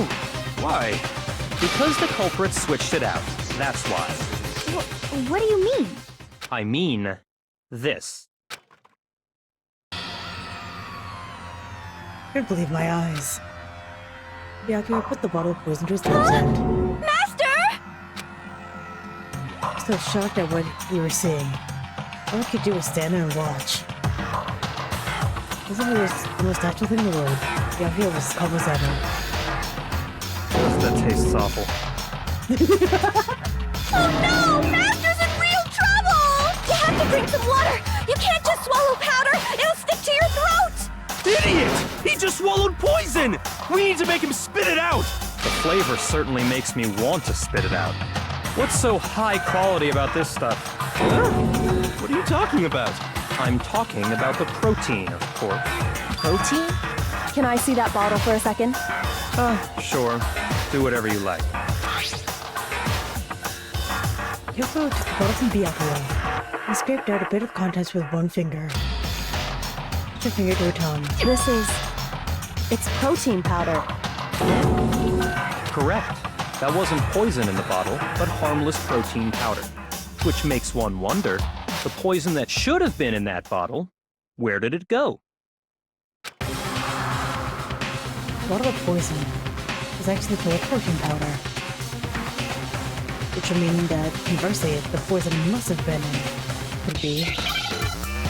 Why?
Because the culprit switched it out. That's why.
What do you mean?
I mean, this.
I can't believe my eyes. Byakuya put the bottle of poison to his lips and...
Master!
So shocked at what we were seeing. All I could do was stand there and watch. Wasn't it the most natural thing in the world? Byakuya was almost at him.
That tastes awful.
Oh no! Master's in real trouble! You have to drink some water! You can't just swallow powder! It'll stick to your throat!
Idiot! He just swallowed poison! We need to make him spit it out!
The flavor certainly makes me want to spit it out. What's so high quality about this stuff?
Huh? What are you talking about?
I'm talking about the protein, of course.
Protein?
Can I see that bottle for a second?
Sure. Do whatever you like.
Kyoko took the bottle from Byakuya and scraped out a bit of contents with one finger. Put your finger to her tongue.
It's protein powder.
Correct. That wasn't poison in the bottle, but harmless protein powder. Which makes one wonder, the poison that should have been in that bottle, where did it go?
Bottle of poison. was actually full of protein powder. Which would mean that, conversely, the poison must have been in. Could be.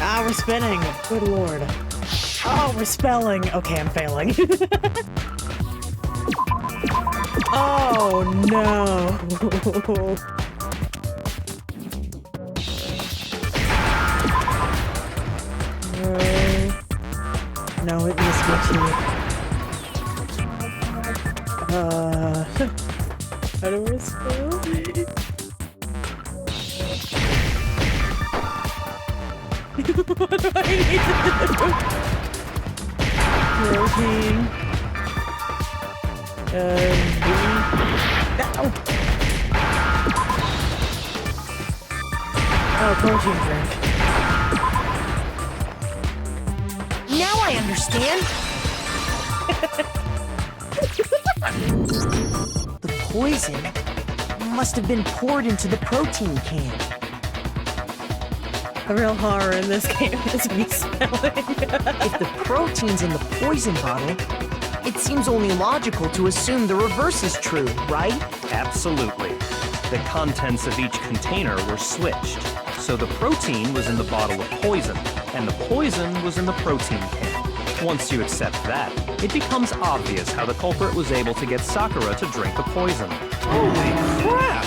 Ah, we're spinning! Good lord. Oh, we're spelling! Okay, I'm failing. Oh, no! No, it must be too. How do I spell? What do I need to do? Protein. Ow! Oh, protein drink.
Now I understand. The poison must have been poured into the protein can.
The real horror in this game is me spelling.
If the protein's in the poison bottle, it seems only logical to assume the reverse is true, right?
Absolutely. The contents of each container were switched. So the protein was in the bottle of poison, and the poison was in the protein can. Once you accept that, it becomes obvious how the culprit was able to get Sakura to drink the poison.
Holy crap!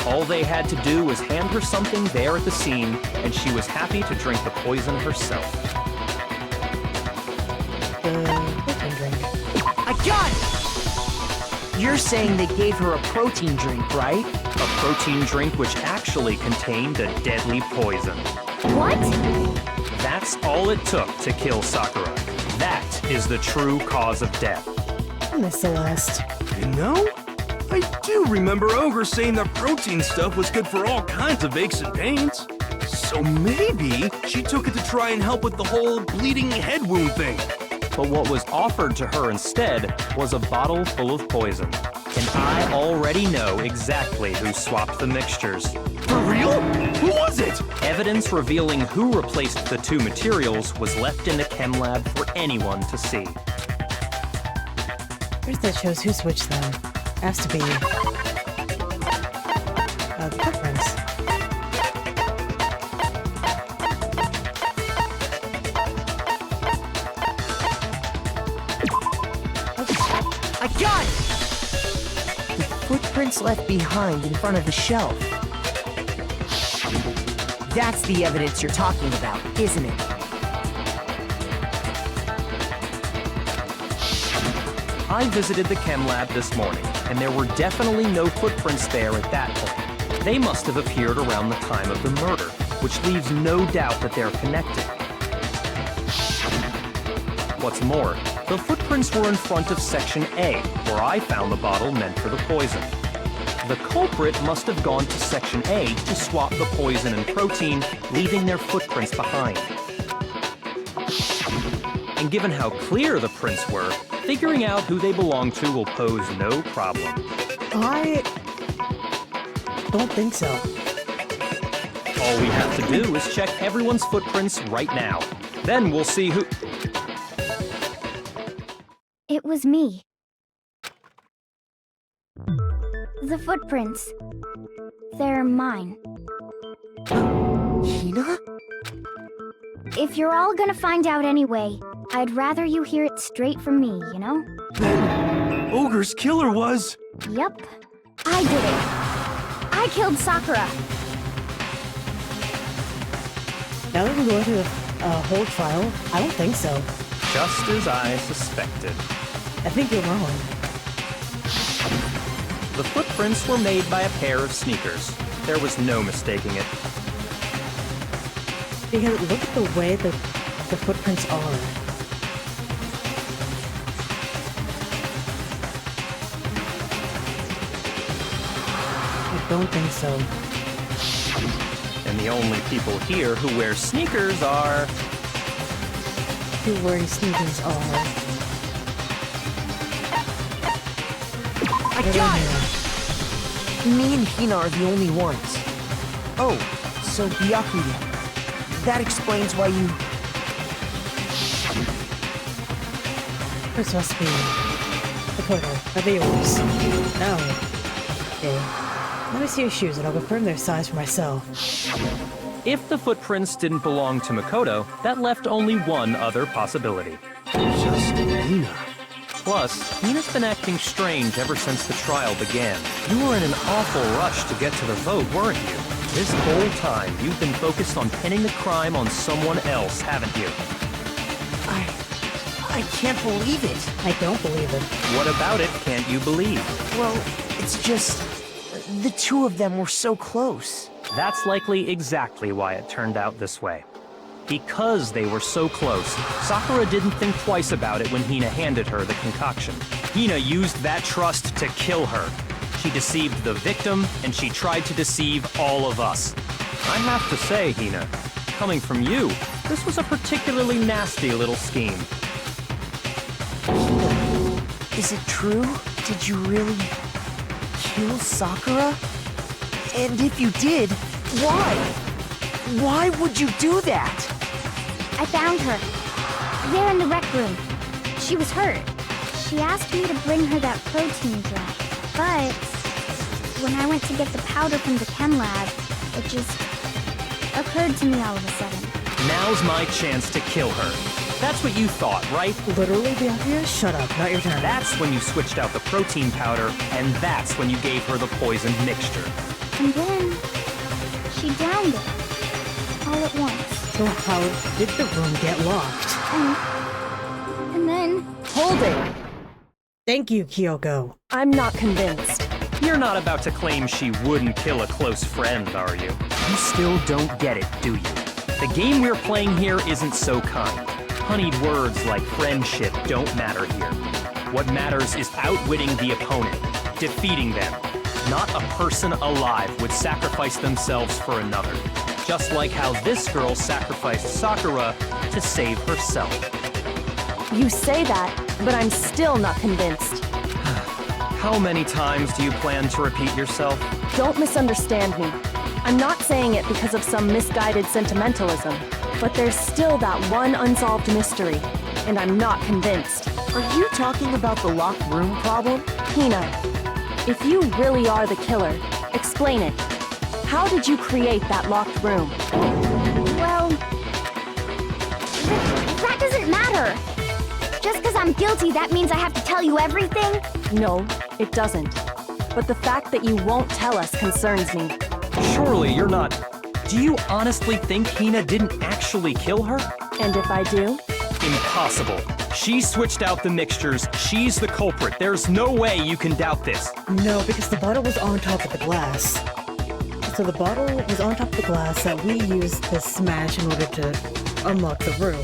All they had to do was hand her something there at the scene, and she was happy to drink the poison herself.
Protein drink.
I got it! You're saying they gave her a protein drink, right?
A protein drink which actually contained a deadly poison.
What?
That's all it took to kill Sakura. That is the true cause of death.
Miss Celeste.
You know, I do remember Ogre saying that protein stuff was good for all kinds of aches and pains. So maybe she took it to try and help with the whole bleeding head wound thing.
But what was offered to her instead was a bottle full of poison. And I already know exactly who swapped the mixtures.
For real? Who was it?
Evidence revealing who replaced the two materials was left in the chem lab for anyone to see.
Where's that shows who switched them? Has to be footprints.
I got it! The footprints left behind in front of the shelf. That's the evidence you're talking about, isn't it?
I visited the chem lab this morning, and there were definitely no footprints there at that point. They must have appeared around the time of the murder, which leaves no doubt that they're connected. What's more, the footprints were in front of Section A, where I found the bottle meant for the poison. The culprit must have gone to Section A to swap the poison and protein, leaving their footprints behind. And given how clear the prints were, figuring out who they belong to will pose no problem.
I don't think so.
All we have to do is check everyone's footprints right now. Then we'll see who...
It was me. The footprints. They're mine.
Hina?
If you're all gonna find out anyway, I'd rather you hear it straight from me, you know?
Then Ogre's killer was...
Yep. I did it. I killed Sakura.
Now that we're going through the whole trial, I don't think so.
Just as I suspected.
I think you're wrong.
The footprints were made by a pair of sneakers. There was no mistaking it.
Because look at the way the footprints are. I don't think so.
And the only people here who wear sneakers are...
Who wearing sneakers are...
I got it! Me and Hina are the only ones. Oh, so Byakuya. That explains why you...
This must be the portal. Are they yours? No. Okay. Let me see your shoes and I'll confirm their size for myself.
If the footprints didn't belong to Makoto, that left only one other possibility.
Just Hina.
Plus, Hina's been acting strange ever since the trial began. You were in an awful rush to get to the vote, weren't you? This whole time, you've been focused on pinning the crime on someone else, haven't you?
I can't believe it.
I don't believe it.
What about it can't you believe?
Well, it's just the two of them were so close.
That's likely exactly why it turned out this way. Because they were so close, Sakura didn't think twice about it when Hina handed her the concoction. Hina used that trust to kill her. She deceived the victim, and she tried to deceive all of us. I have to say, Hina, coming from you, this was a particularly nasty little scheme.
Is it true? Did you really kill Sakura? And if you did, why? Why would you do that?
I found her. There in the rec room. She was hurt. She asked me to bring her that protein drink. But when I went to get the powder from the chem lab, it just occurred to me all of a sudden.
Now's my chance to kill her. That's what you thought, right?
Literally, Bianca? Shut up, not your turn.
That's when you switched out the protein powder, and that's when you gave her the poisoned mixture.
And then she downed it. All at once.
So how did the room get locked?
And then...
Hold it!
Thank you, Kyoko.
I'm not convinced.
You're not about to claim she wouldn't kill a close friend, are you? You still don't get it, do you? The game we're playing here isn't so kind. Honeyed words like friendship don't matter here. What matters is outwitting the opponent, defeating them. Not a person alive would sacrifice themselves for another. Just like how this girl sacrificed Sakura to save herself.
You say that, but I'm still not convinced.
How many times do you plan to repeat yourself?
Don't misunderstand me. I'm not saying it because of some misguided sentimentalism, but there's still that one unsolved mystery, and I'm not convinced.
Are you talking about the locked room problem?
Hina, if you really are the killer, explain it. How did you create that locked room?
Well... that doesn't matter. Just because I'm guilty, that means I have to tell you everything?
No, it doesn't. But the fact that you won't tell us concerns me.
Surely you're not... Do you honestly think Hina didn't actually kill her?
And if I do?
Impossible. She switched out the mixtures. She's the culprit. There's no way you can doubt this.
No, because the bottle was on top of the glass. So the bottle was on top of the glass that we used to smash in order to unlock the room.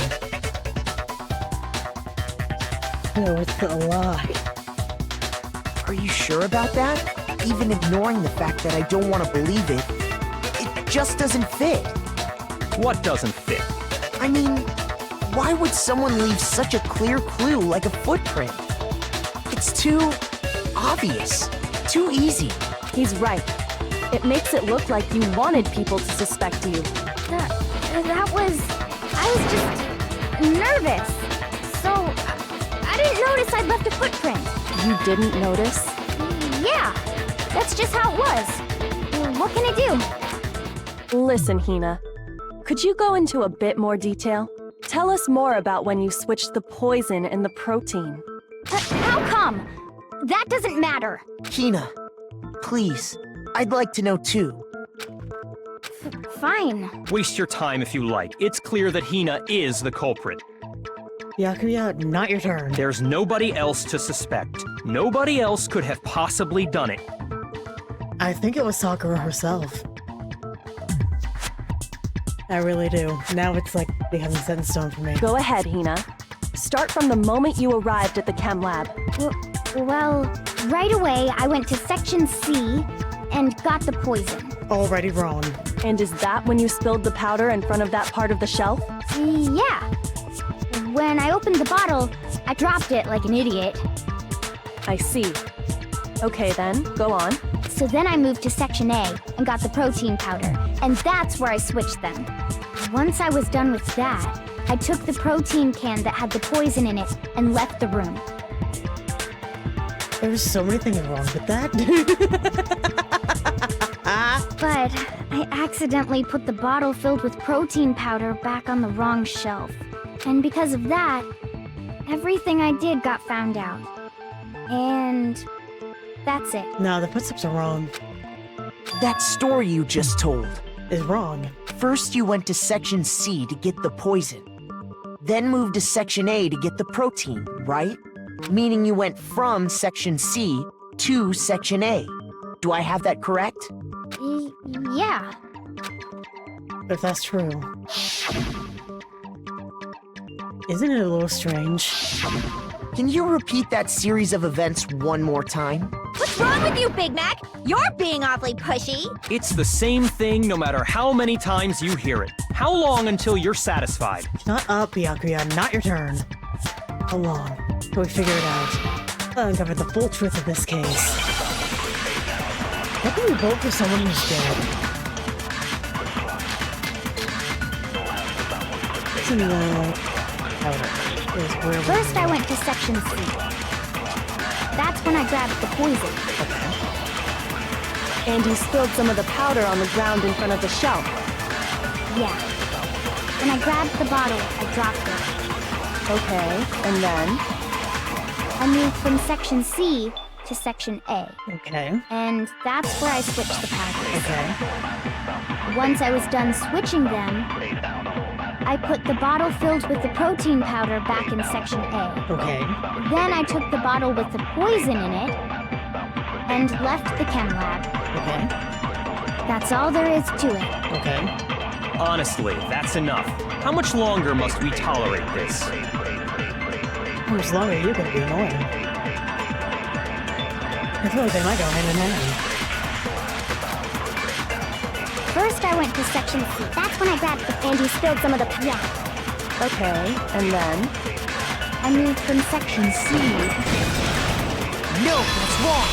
No, it's a lie.
Are you sure about that? Even ignoring the fact that I don't want to believe it, it just doesn't fit.
What doesn't fit?
I mean, why would someone leave such a clear clue like a footprint? It's too obvious, too easy.
He's right. It makes it look like you wanted people to suspect you.
That was... I was just... nervous. So... I didn't notice I'd left a footprint.
You didn't notice?
Yeah, that's just how it was. What can I do?
Listen, Hina. Could you go into a bit more detail? Tell us more about when you switched the poison and the protein.
How come? That doesn't matter.
Hina, please, I'd like to know too.
Fine.
Waste your time if you like. It's clear that Hina is the culprit.
Byakuya, not your turn.
There's nobody else to suspect. Nobody else could have possibly done it.
I think it was Sakura herself. I really do. Now it's like becoming set in stone for me.
Go ahead, Hina. Start from the moment you arrived at the chem lab.
Well, right away I went to Section C and got the poison.
Already wrong.
And is that when you spilled the powder in front of that part of the shelf?
Yeah. When I opened the bottle, I dropped it like an idiot.
I see. Okay then, go on.
So then I moved to Section A and got the protein powder, and that's where I switched them. Once I was done with that, I took the protein can that had the poison in it and left the room.
There were so many things wrong with that.
But I accidentally put the bottle filled with protein powder back on the wrong shelf. And because of that, everything I did got found out. And that's it.
No, the footsteps are wrong.
That story you just told.
Is wrong.
First, you went to Section C to get the poison. Then moved to Section A to get the protein, right? Meaning you went from Section C to Section A. Do I have that correct?
Yeah.
If that's true. Isn't it a little strange?
Can you repeat that series of events one more time?
What's wrong with you, Big Mac? You're being awfully pushy.
It's the same thing no matter how many times you hear it. How long until you're satisfied?
Not up, Byakuya, not your turn. How long till we figure it out? I'll uncover the full truth of this case. How can you vote for someone who's dead? It's in the powder. Is where
First, I went to Section C. That's when I grabbed the poison.
And you spilled some of the powder on the ground in front of the shelf.
Yeah. When I grabbed the bottle, I dropped it.
Okay, and then?
I moved from Section C to Section A.
Okay.
And that's where I switched the powders.
Okay.
Once I was done switching them, I put the bottle filled with the protein powder back in Section A.
Okay.
Then I took the bottle with the poison in it and left the chem lab.
Okay.
That's all there is to it.
Okay.
Honestly, that's enough. How much longer must we tolerate this?
How much longer are you gonna be annoying? I feel like they might go hand in hand.
First, I went to Section C. That's when I grabbed the... And you spilled some of the... Yeah.
Okay, and then?
I moved from Section C.
No, that's wrong.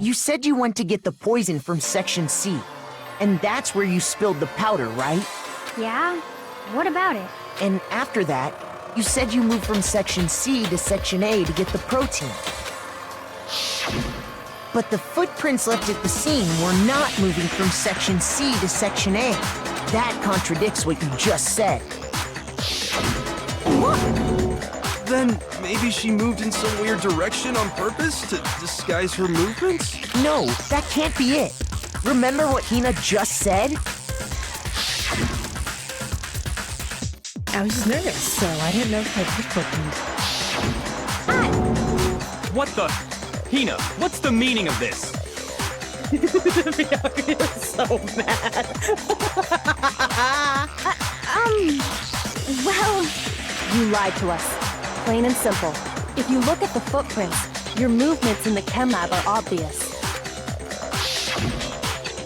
You said you went to get the poison from Section C. And that's where you spilled the powder, right?
Yeah? What about it?
And after that, you said you moved from Section C to Section A to get the protein. But the footprints left at the scene were not moving from Section C to Section A. That contradicts what you just said.
Then maybe she moved in some weird direction on purpose to disguise her movements?
No, that can't be it. Remember what Hina just said?
I was just nervous, so I didn't know if I could
What the? Hina, what's the meaning of this?
Byakuya's so mad.
Well...
You lied to us. Plain and simple. If you look at the footprints, your movements in the chem lab are obvious.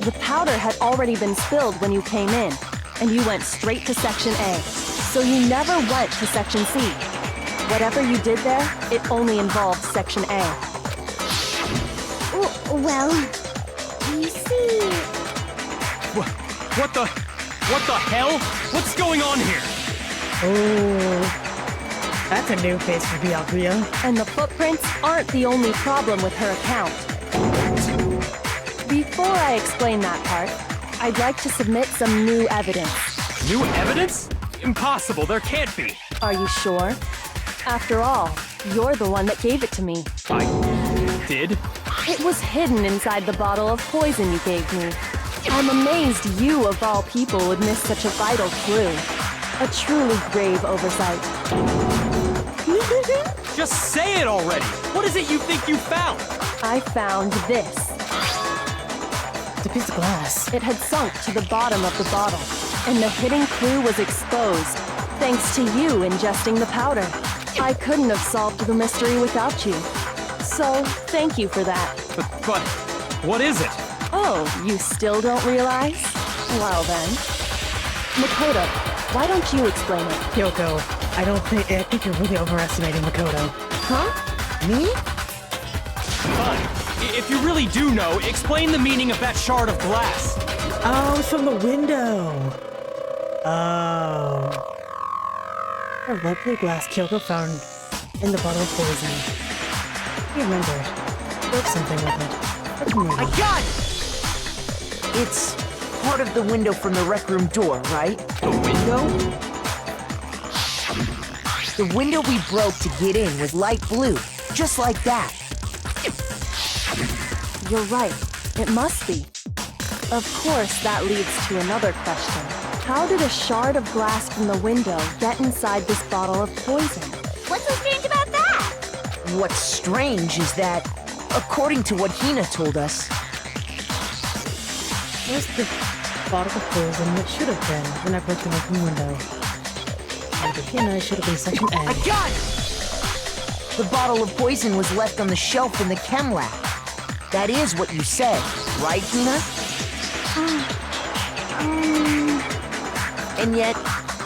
The powder had already been spilled when you came in, and you went straight to Section A. So you never went to Section C. Whatever you did there, it only involved Section A.
Well... You see...
What the hell? What's going on here?
Oh... That's a new face for Byakuya.
And the footprints aren't the only problem with her account. Before I explain that part, I'd like to submit some new evidence.
New evidence? Impossible, there can't be.
Are you sure? After all, you're the one that gave it to me.
I did?
It was hidden inside the bottle of poison you gave me. I'm amazed you, of all people, would miss such a vital clue. A truly grave oversight.
Just say it already! What is it you think you found?
I found this.
It's a piece of glass.
It had sunk to the bottom of the bottle, and the hidden clue was exposed, thanks to you ingesting the powder. I couldn't have solved the mystery without you. So, thank you for that.
But what is it?
Oh, you still don't realize? Well then. Makoto, why don't you explain it?
Kyoko, I think you're really overestimating Makoto.
Huh? Me?
Fine. If you really do know, explain the meaning of that shard of glass.
Oh, it's from the window. Oh. Her light blue glass Kyoko found in the bottle of poison. He remembered. Broke something with it.
I got it! It's part of the window from the rec room door, right?
The window?
The window we broke to get in was light blue, just like that.
You're right. It must be. Of course, that leads to another question. How did a shard of glass from the window get inside this bottle of poison?
What's so strange about that?
What's strange is that, according to what Hina told us,
Where's the bottle of poison that should have been when I broke the open window? And the Hina should have been section A.
I got it! The bottle of poison was left on the shelf in the chem lab. That is what you said, right, Hina? And yet,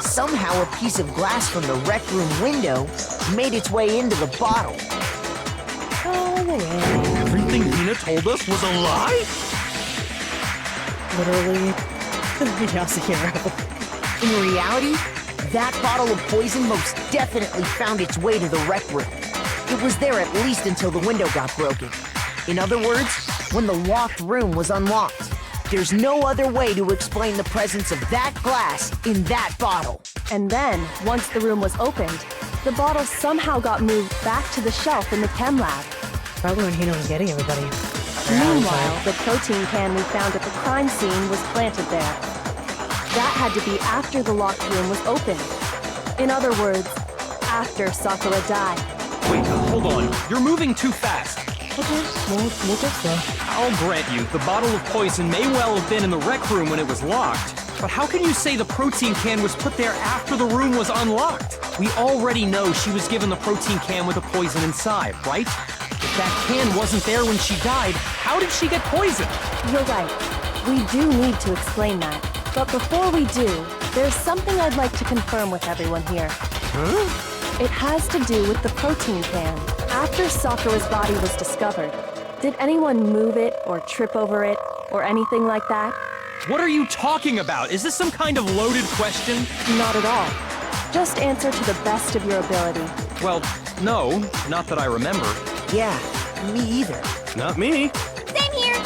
somehow a piece of glass from the rec room window made its way into the bottle.
All the way.
Everything Hina told us was a lie?
Literally, the hero.
In reality, that bottle of poison most definitely found its way to the rec room. It was there at least until the window got broken. In other words, when the locked room was unlocked. There's no other way to explain the presence of that glass in that bottle.
And then, once the room was opened, the bottle somehow got moved back to the shelf in the chem lab.
Probably when Hina was getting everybody.
Meanwhile, the protein can we found at the crime scene was planted there. That had to be after the locked room was opened. In other words, after Sakura died.
Wait, hold on. You're moving too fast.
Okay, we'll go slow.
I'll grant you, the bottle of poison may well have been in the rec room when it was locked. But how can you say the protein can was put there after the room was unlocked? We already know she was given the protein can with the poison inside, right? If that can wasn't there when she died, how did she get poisoned?
You're right. We do need to explain that. But before we do, there's something I'd like to confirm with everyone here.
Huh?
It has to do with the protein can. After Sakura's body was discovered, did anyone move it or trip over it or anything like that?
What are you talking about? Is this some kind of loaded question?
Not at all. Just answer to the best of your ability.
Well, no, not that I remember.
Yeah, me either.
Not me.
Same here.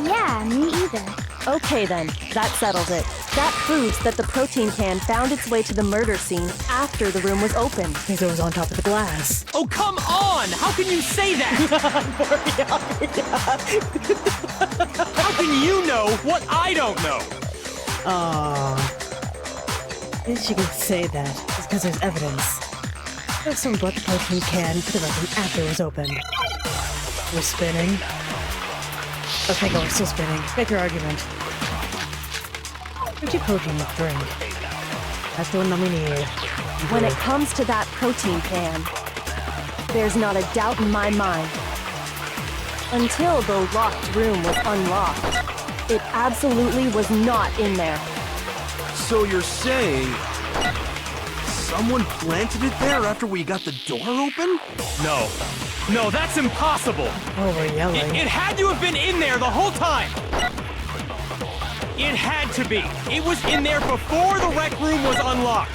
Yeah, me either.
Okay then, that settles it. That proves that the protein can found its way to the murder scene after the room was opened.
Because it was on top of the glass.
Oh, come on! How can you say that? How can you know what I don't know?
Aww. At least you can say that. It's because there's evidence. If someone brought the protein can to the room after it was opened. We're spinning. Okay, go, we're still spinning. Make your argument. What's your protein drink? That's the one that we need.
When it comes to that protein can, there's not a doubt in my mind. Until the locked room was unlocked, it absolutely was not in there.
So you're saying someone planted it there after we got the door open?
No. No, that's impossible!
Oh, we're yelling.
It had to have been in there the whole time! It had to be! It was in there before the rec room was unlocked!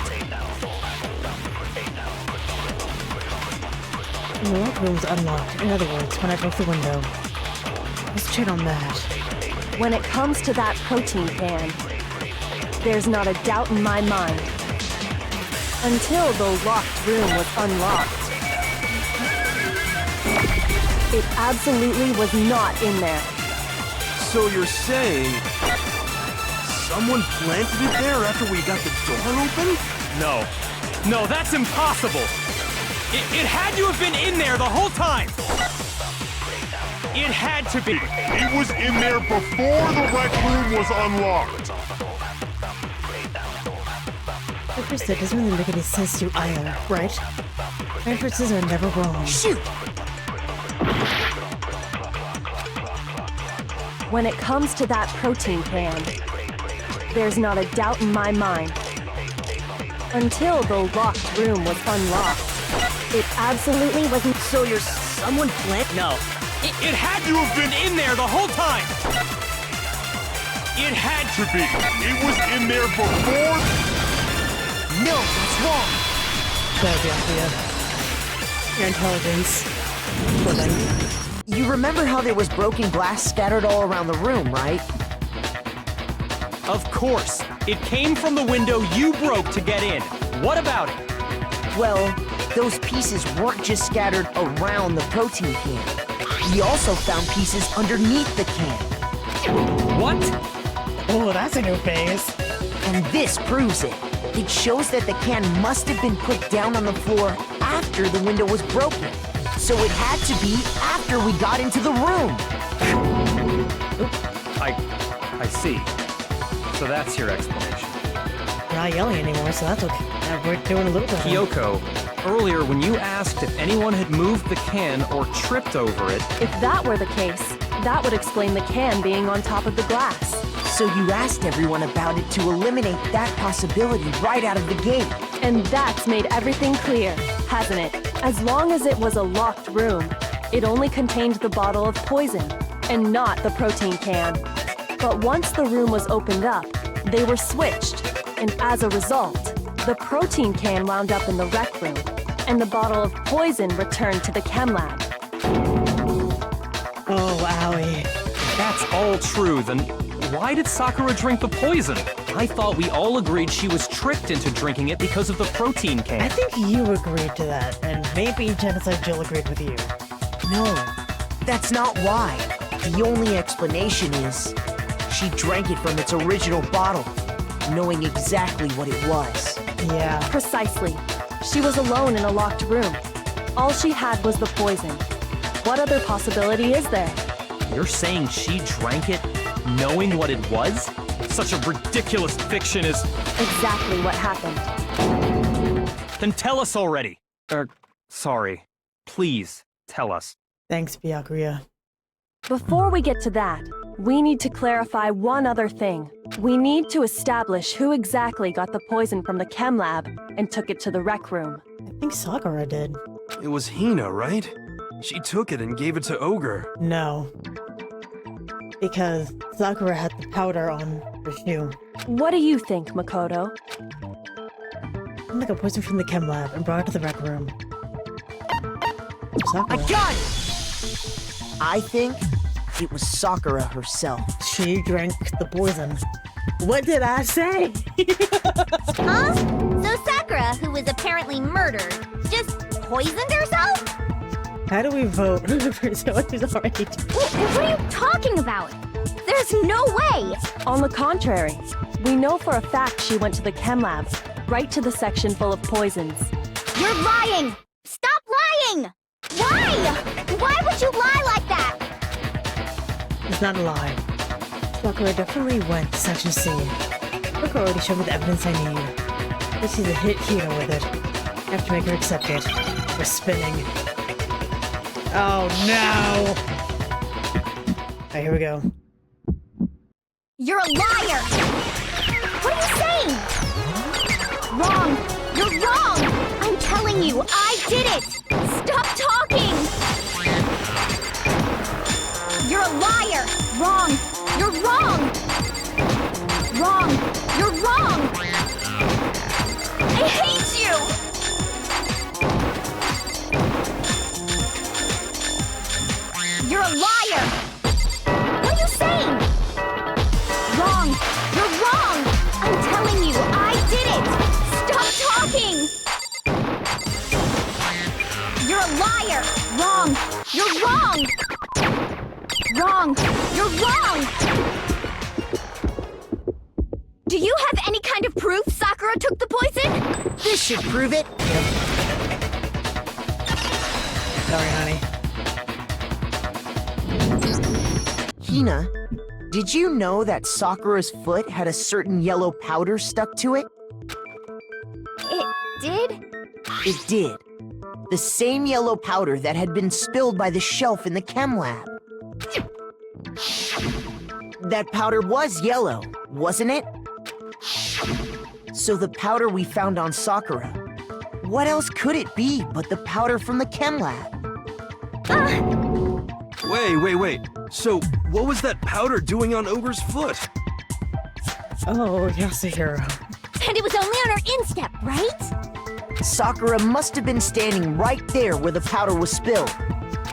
The locked room was unlocked. In other words, when I broke the window. Let's check on that.
When it comes to that protein can, there's not a doubt in my mind. Until the locked room was unlocked, it absolutely was not in there.
So you're saying someone planted it there after we got the door open?
No. No, that's impossible! It had to have been in there the whole time! It had to be!
It was in there before the rec room was unlocked.
What Chris said doesn't really make any sense to you either, right? My inferences are never wrong.
Shoot!
When it comes to that protein can, there's not a doubt in my mind. Until the locked room was unlocked, it absolutely wasn't.
So you're someone plant? No.
It had to have been in there the whole time! It had
To be. It was in there before.
No, that's wrong.
That'd be idea. Your intelligence. Living.
You remember how there was broken glass scattered all around the room, right?
Of course. It came from the window you broke to get in. What about it?
Well, those pieces weren't just scattered around the protein can. We also found pieces underneath the can.
What?
Oh, that's a new phase.
And this proves it. It shows that the can must have been put down on the floor after the window was broken. So it had to be after we got into the room.
I see. So that's your explanation.
We're not yelling anymore, so that's okay. We're doing a little bit.
Kyoko, earlier when you asked if anyone had moved the can or tripped over it,
If that were the case, that would explain the can being on top of the glass.
So you asked everyone about it to eliminate that possibility right out of the gate.
And that's made everything clear, hasn't it? As long as it was a locked room, it only contained the bottle of poison, and not the protein can. But once the room was opened up, they were switched, and as a result, the protein can wound up in the rec room, and the bottle of poison returned to the chem lab.
Oh, owie.
if that's all true, then why did Sakura drink the poison? I thought we all agreed she was tricked into drinking it because of the protein
I
can.
think you agreed to that, and maybe Genocide Jill agreed with you.
No, that's not why. The only explanation is she drank it from its original bottle, knowing exactly what it was.
Yeah.
Precisely. She was alone in a locked room. All she had was the poison. What other possibility is there?
You're saying she drank it knowing what it was? Such a ridiculous fiction is...
Exactly what happened.
Then tell us already. Sorry. Please, tell us.
Thanks, Byakuya.
Before we get to that, we need to clarify one other thing. We need to establish who exactly got the poison from the chem lab and took it to the rec room.
I think Sakura did.
It was Hina, right? She took it and gave it to Ogre.
No. Because Sakura had the powder on her shoe.
What do you think, Makoto?
I got poison from the chem lab and brought it to the rec room. Sakura.
I got it! I think it was Sakura herself.
She drank the poison. What did I say?
Huh? So Sakura, who was apparently murdered, just poisoned herself?
How do we vote for someone who's already
What are you talking about? There's no way!
On the contrary, we know for a fact she went to the chem lab, right to the section full of poisons.
You're lying! Stop lying! Why? Why would you lie like that?
It's not a lie. Sakura definitely went to Section C. Sakura already showed me the evidence I need. This is a hit Hina with it. I have to make her accept it. We're spinning. Oh no! Alright, here we go.
You're a liar! What are you saying? Wrong! You're wrong! I'm telling you, I did it! Stop talking! You're a liar! Wrong! You're wrong! Wrong! You're wrong! I hate you! You're a liar! What are you saying? Wrong! You're wrong! I'm telling you, I did it! Stop talking! You're a liar! Wrong! You're wrong! Wrong! You're wrong! Do you have any kind of proof Sakura took the poison?
This should prove it.
Sorry, honey.
Hina, did you know that Sakura's foot had a certain yellow powder stuck to it?
It did?
It did. The same yellow powder that had been spilled by the shelf in the chem lab. That powder was yellow, wasn't it? So the powder we found on Sakura, what else could it be but the powder from the chem lab?
Wait. So, what was that powder doing on Ogre's foot?
Oh, Yasuhiro.
And it was only on her instep, right?
Sakura must have been standing right there where the powder was spilled.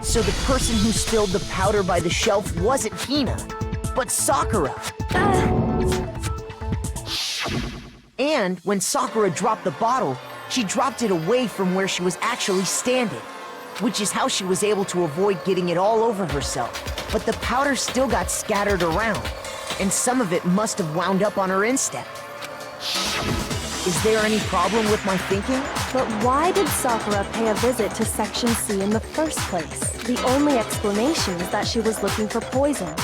So the person who spilled the powder by the shelf wasn't Hina, but Sakura. And when Sakura dropped the bottle, she dropped it away from where she was actually standing, which is how she was able to avoid getting it all over herself. But the powder still got scattered around, and some of it must have wound up on her instep. Is there any problem with my thinking?
But why did Sakura pay a visit to Section C in the first place? The only explanation is that she was looking for poison.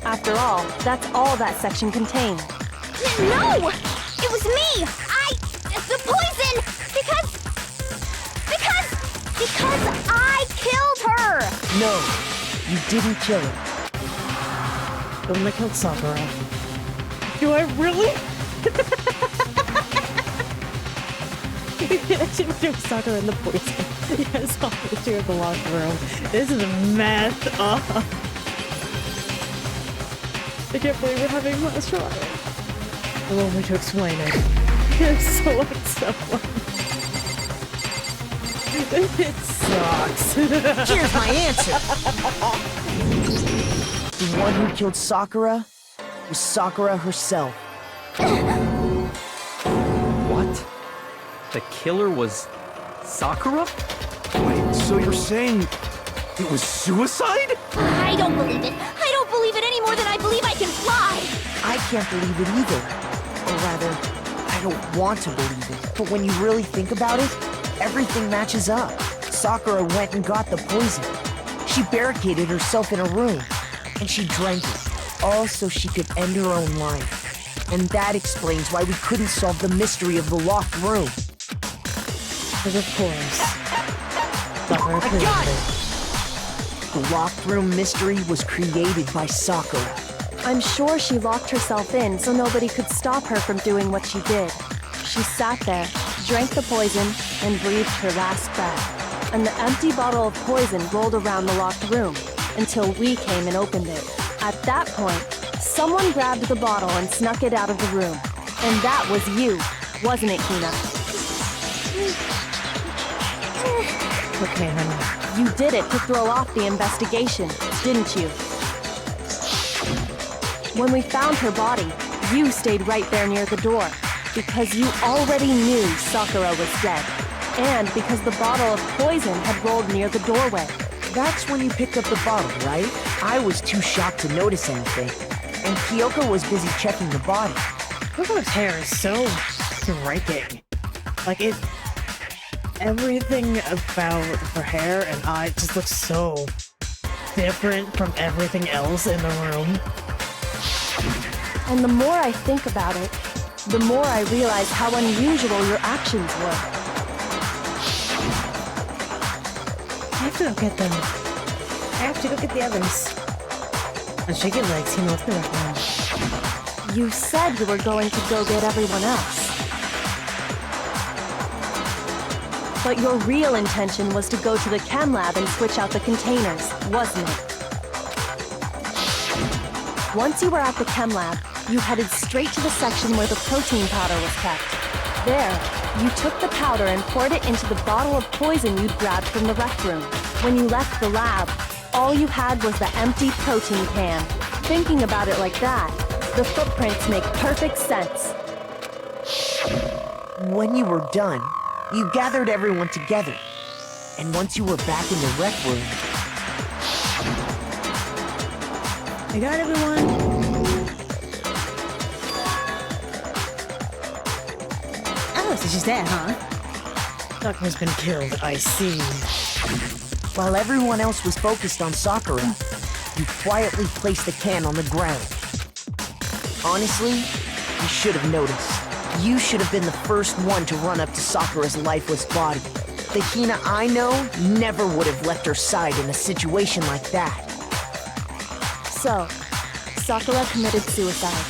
After all, that's all that section contained.
No! It was me! The poison! Because I killed her!
No, you didn't kill her.
But I killed Sakura. Do I really? I should do Sakura in the poison. Yes, I'll put you in the locked room. This is a mess. Oh. I can't believe we're having last try. Allow me to explain it. It's so like someone. It sucks.
Here's my answer. The one who killed Sakura was Sakura herself.
What? The killer was Sakura?
Wait, so you're saying it was suicide?
I don't believe it. I don't believe it any more than I believe I can fly.
I can't believe it either. Or rather, I don't want to believe it. But when you really think about it, everything matches up. Sakura went and got the poison. She barricaded herself in a room, and she drank it, all so she could end her own life. And that explains why we couldn't solve the mystery of the locked room.
Because of course. Sakura
I got it! The locked room mystery was created by Sakura.
I'm sure she locked herself in so nobody could stop her from doing what she did. She sat there, drank the poison, and breathed her last breath. And the empty bottle of poison rolled around the locked room until we came and opened it. At that point, someone grabbed the bottle and snuck it out of the room. And that was you, wasn't it, Hina?
Okay, honey.
You did it to throw off the investigation, didn't you? When we found her body, you stayed right there near the door, because you already knew Sakura was dead, and because the bottle of poison had rolled near the doorway.
That's when you picked up the bottle, right? I was too shocked to notice anything, and Kyoko was busy checking the body.
Koko's hair is so striking. Like it... Everything about her hair and eye just looks so different from everything else in the room.
And the more I think about it, the more I realize how unusual your actions were.
I have to go get them. I have to go get the others. And shaky legs, he knows the right.
You said you were going to go get everyone else. But your real intention was to go to the chem lab and switch out the containers, wasn't it? Once you were at the chem lab, you headed straight to the section where the protein powder was kept. There, you took the powder and poured it into the bottle of poison you'd grabbed from the rec room. When you left the lab, all you had was the empty protein can. Thinking about it like that, the footprints make perfect sense.
When you were done, you gathered everyone together. And once you were back in the rec room...
I got everyone. Oh, so she's dead, huh? Sakura's been killed, I see.
While everyone else was focused on Sakura, you quietly placed the can on the ground. Honestly, you should have noticed. You should have been the first one to run up to Sakura's lifeless body. The Hina I know never would have left her side in a situation like that.
So, Sakura committed suicide.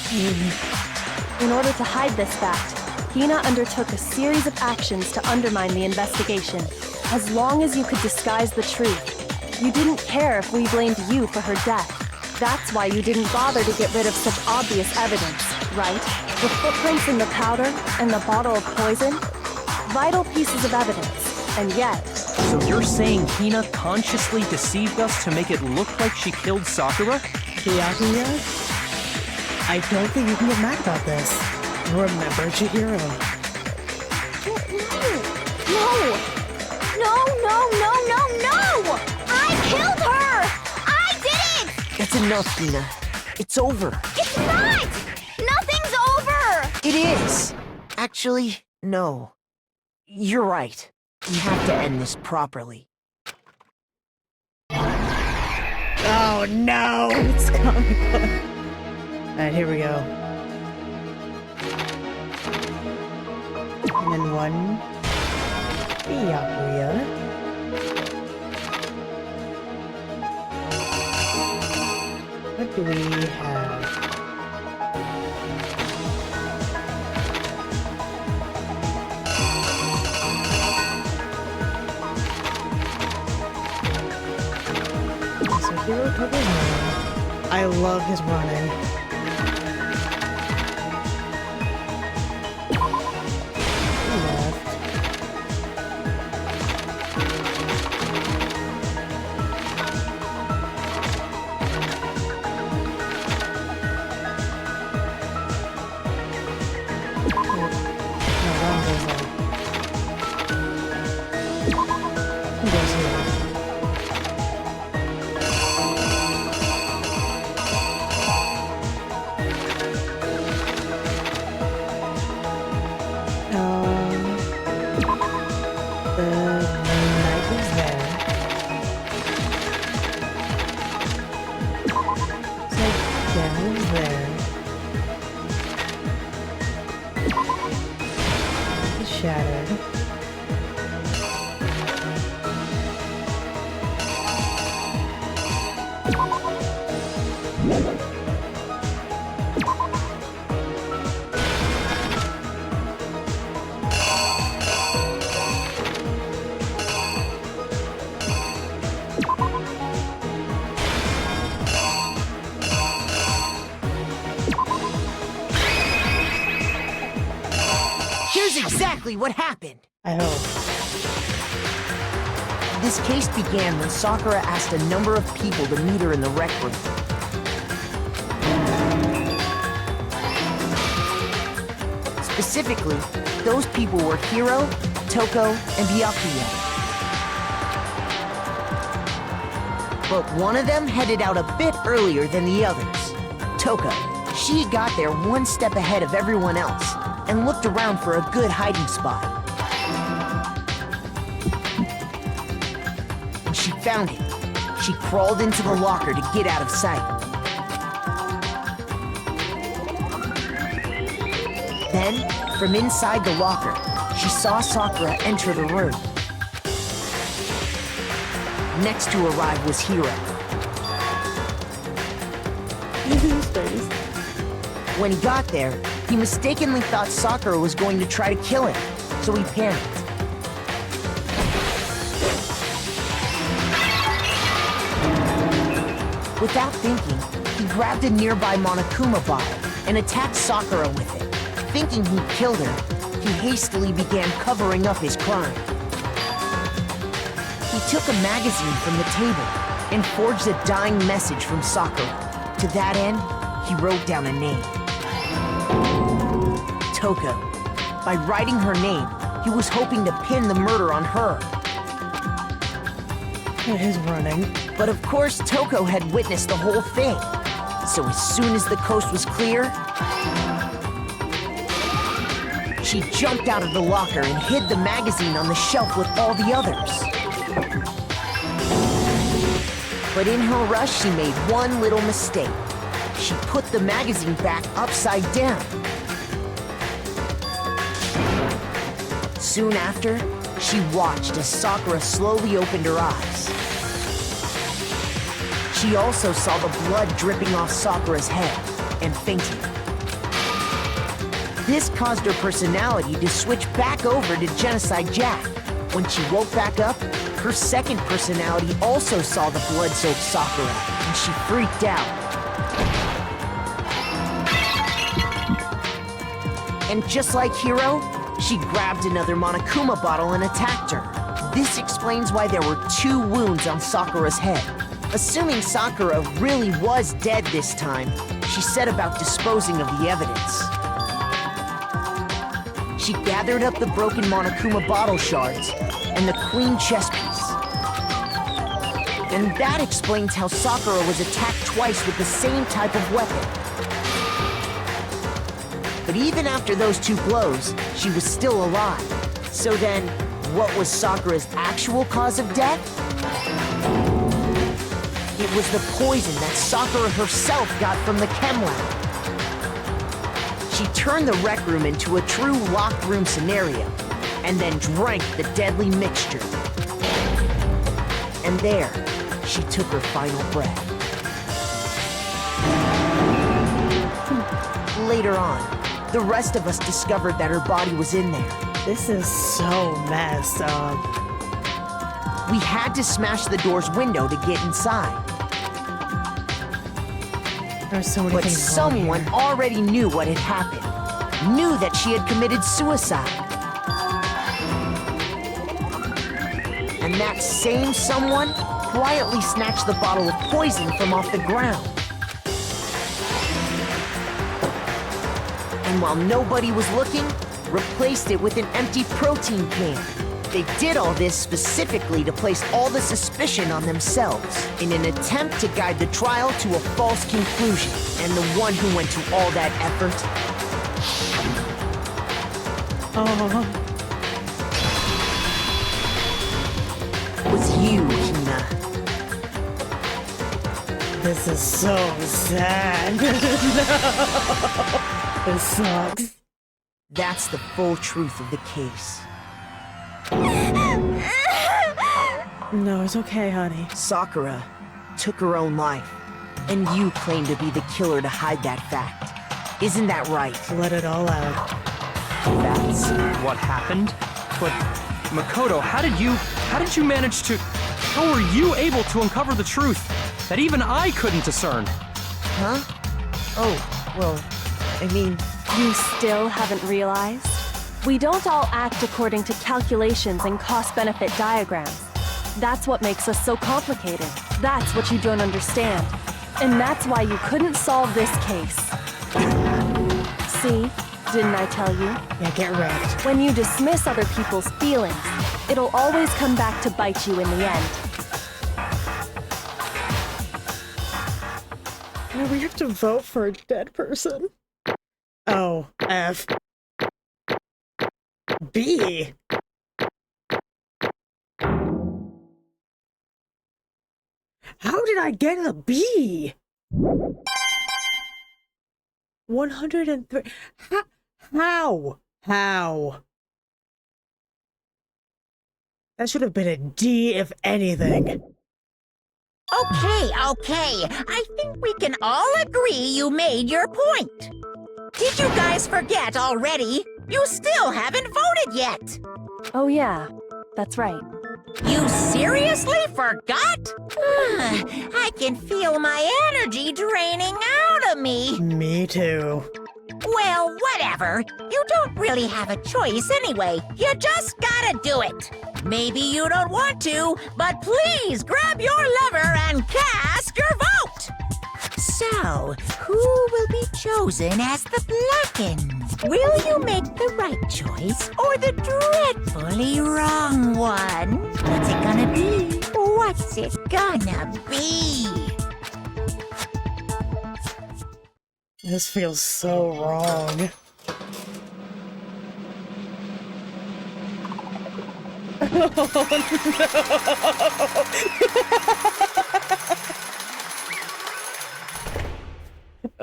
In order to hide this fact, Hina undertook a series of actions to undermine the investigation. As long as you could disguise the truth, you didn't care if we blamed you for her death. That's why you didn't bother to get rid of such obvious evidence, right? The footprints in the powder and the bottle of poison? Vital pieces of evidence, and yet,
So you're saying Hina consciously deceived us to make it look like she killed Sakura?
Byakuya? I don't think you can get mad about this. Remember Chihiro.
No! No! I killed her! I did it!
That's enough, Hina. It's over.
It's not! Nothing's over!
It is! Actually, no. You're right. We have to end this properly.
Oh no! It's coming. Alright, here we go. And then one. Byakuya. What do we have? So Hiro took his running. I love his running. Shattered.
Here's exactly what happened.
I hope.
This case began when Sakura asked a number of people to meet her in the rec room. Specifically, those people were Hiro, Toko, and Byakuya. But one of them headed out a bit earlier than the others. Toko. She got there one step ahead of everyone else and looked around for a good hiding spot. And she found it. She crawled into the locker to get out of sight. Then, from inside the locker, she saw Sakura enter the room. Next to arrive was Hiro. When he got there, he mistakenly thought Sakura was going to try to kill him, so he panicked. Without thinking, he grabbed a nearby Monokuma bottle and attacked Sakura with it. Thinking he'd killed her, he hastily began covering up his crime. He took a magazine from the table and forged a dying message from Sakura. To that end, he wrote down a name. Toko. By writing her name, he was hoping to pin the murder on her.
His running.
But of course, Toko had witnessed the whole thing. So as soon as the coast was clear, she jumped out of the locker and hid the magazine on the shelf with all the others. But in her rush, she made one little mistake. She put the magazine back upside down. Soon after, she watched as Sakura slowly opened her eyes. She also saw the blood dripping off Sakura's head and fainted. This caused her personality to switch back over to Genocide Jack. When she woke back up, her second personality also saw the blood-soaked Sakura, and she freaked out. And just like Hiro, She grabbed another Monokuma bottle and attacked her. This explains why there were 2 wounds on Sakura's head. Assuming Sakura really was dead this time, she set about disposing of the evidence. She gathered up the broken Monokuma bottle shards and the queen chess piece. And that explains how Sakura was attacked twice with the same type of weapon. But even after those 2 blows, she was still alive. So then, what was Sakura's actual cause of death? It was the poison that Sakura herself got from the chem lab. She turned the rec room into a true locked room scenario, and then drank the deadly mixture. And there, she took her final breath. Later on, the rest of us discovered that her body was in there.
This is so messed up.
We had to smash the door's window to get inside.
There's so many
But
things wrong
someone
here.
already knew what had happened. Knew that she had committed suicide. And that same someone quietly snatched the bottle of poison from off the ground. And while nobody was looking, replaced it with an empty protein can. They did all this specifically to place all the suspicion on themselves in an attempt to guide the trial to a false conclusion. And the one who went to all that effort was you, Hina.
This is so sad. No. This sucks.
That's the full truth of the case.
No, it's okay, honey.
Sakura took her own life, and you claim to be the killer to hide that fact. Isn't that right?
Let it all out.
That's
What happened? But Makoto, how did you manage to... How were you able to uncover the truth that even I couldn't discern?
huh? Oh, well, I mean,
You still haven't realized? We don't all act according to calculations and cost-benefit diagrams. That's what makes us so complicated. That's what you don't understand. And that's why you couldn't solve this case. See? Didn't I tell you?
Yeah, get wrecked.
When you dismiss other people's feelings, it'll always come back to bite you in the end.
Now we have to vote for a dead person. Oh, F. B. How did I get a B? 103. How? How? That should have been a D, if anything.
Okay. I think we can all agree you made your point. Did you guys forget already? You still haven't voted yet.
Oh yeah, that's right.
You seriously forgot? I can feel my energy draining out of me.
Me too.
Well, whatever. You don't really have a choice anyway. You just gotta do it. Maybe you don't want to, but please grab your lever and cast your vote. So, who will be chosen as the Blackened? Will you make the right choice or the dreadfully wrong one? What's it gonna be? What's it gonna be?
This feels so wrong.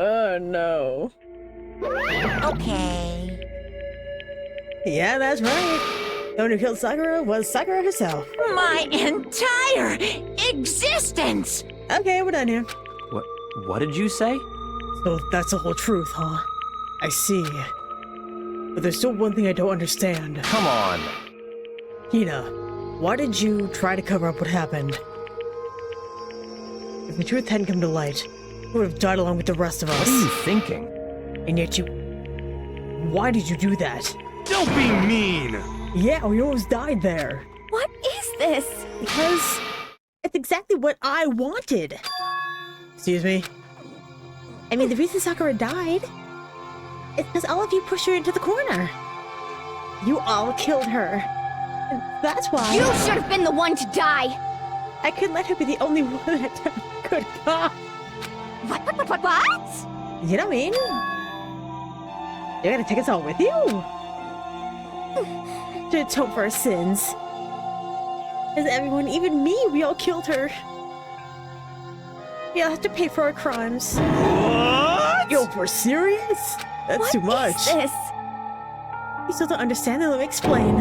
Oh no.
Okay.
Yeah, that's right. The one who killed Sakura was Sakura herself.
My entire existence!
Okay, we're done here.
What did you say?
So that's the whole truth, huh? I see. But there's still one thing I don't understand.
Come on.
Hina, why did you try to cover up what happened? If the truth hadn't come to light, you would have died along with the rest of us.
What are you thinking?
And yet you... Why did you do that?
Don't be mean!
Yeah, we almost died there.
What is this?
Because it's exactly what I wanted. Excuse me? I mean, the reason Sakura died is because all of you pushed her into the corner. You all killed her. And that's why
You should have been the one to die!
I couldn't let her be the only one that died. Good God.
What?
You know what I mean? You're gonna take us all with you? To atone for our sins. As everyone, even me, we all killed her. We all have to pay for our crimes.
What?
Yo, we're serious? That's too much.
What is this?
You still don't understand it, let me explain.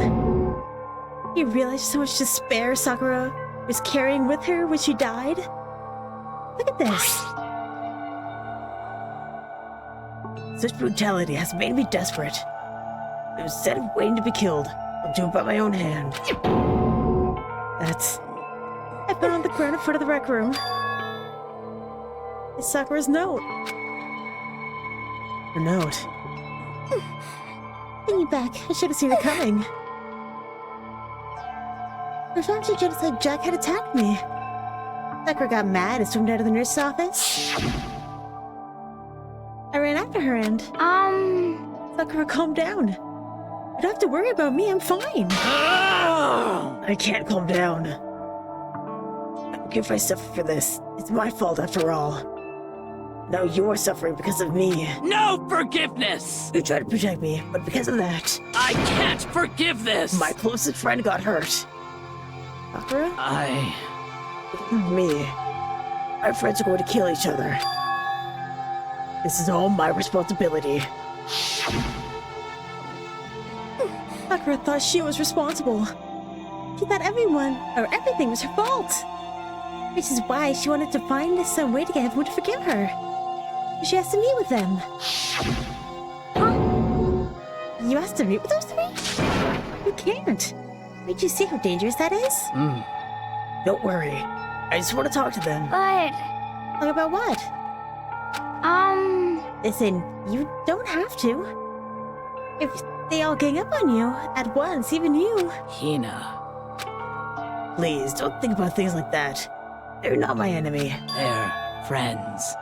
You realize how much despair Sakura was carrying with her when she died? Look at this. Such brutality has made me desperate. Instead of waiting to be killed, I'll do it by my own hand. That's... I found on the ground in front of the rec room. It's Sakura's note. Her note. Bring you back. I should have seen it coming. The Foxy Genocide Jack had attacked me. Sakura got mad and stormed out of the nurse's office. I ran after her and... Sakura, calm down. You don't have to worry about me, I'm fine. I can't calm down. I don't care if I suffer for this. It's my fault after all. Now you're suffering because of me.
No forgiveness!
You tried to protect me, but because of that,
I can't forgive this!
my closest friend got hurt. Sakura? Me. My friends are going to kill each other. This is all my responsibility. Sakura thought she was responsible. She thought everyone, or everything was her fault. Which is why she wanted to find some way to get everyone to forgive her. She has to meet with them. Huh? You asked to meet with those three? You can't. Did you see how dangerous that is? Don't worry. I just want to talk to them.
But...
Talk about what? Listen, you don't have to. If they all gang up on you at once, even you.
Hina,
Please, don't think about things like that. They're not my enemy.
they're friends.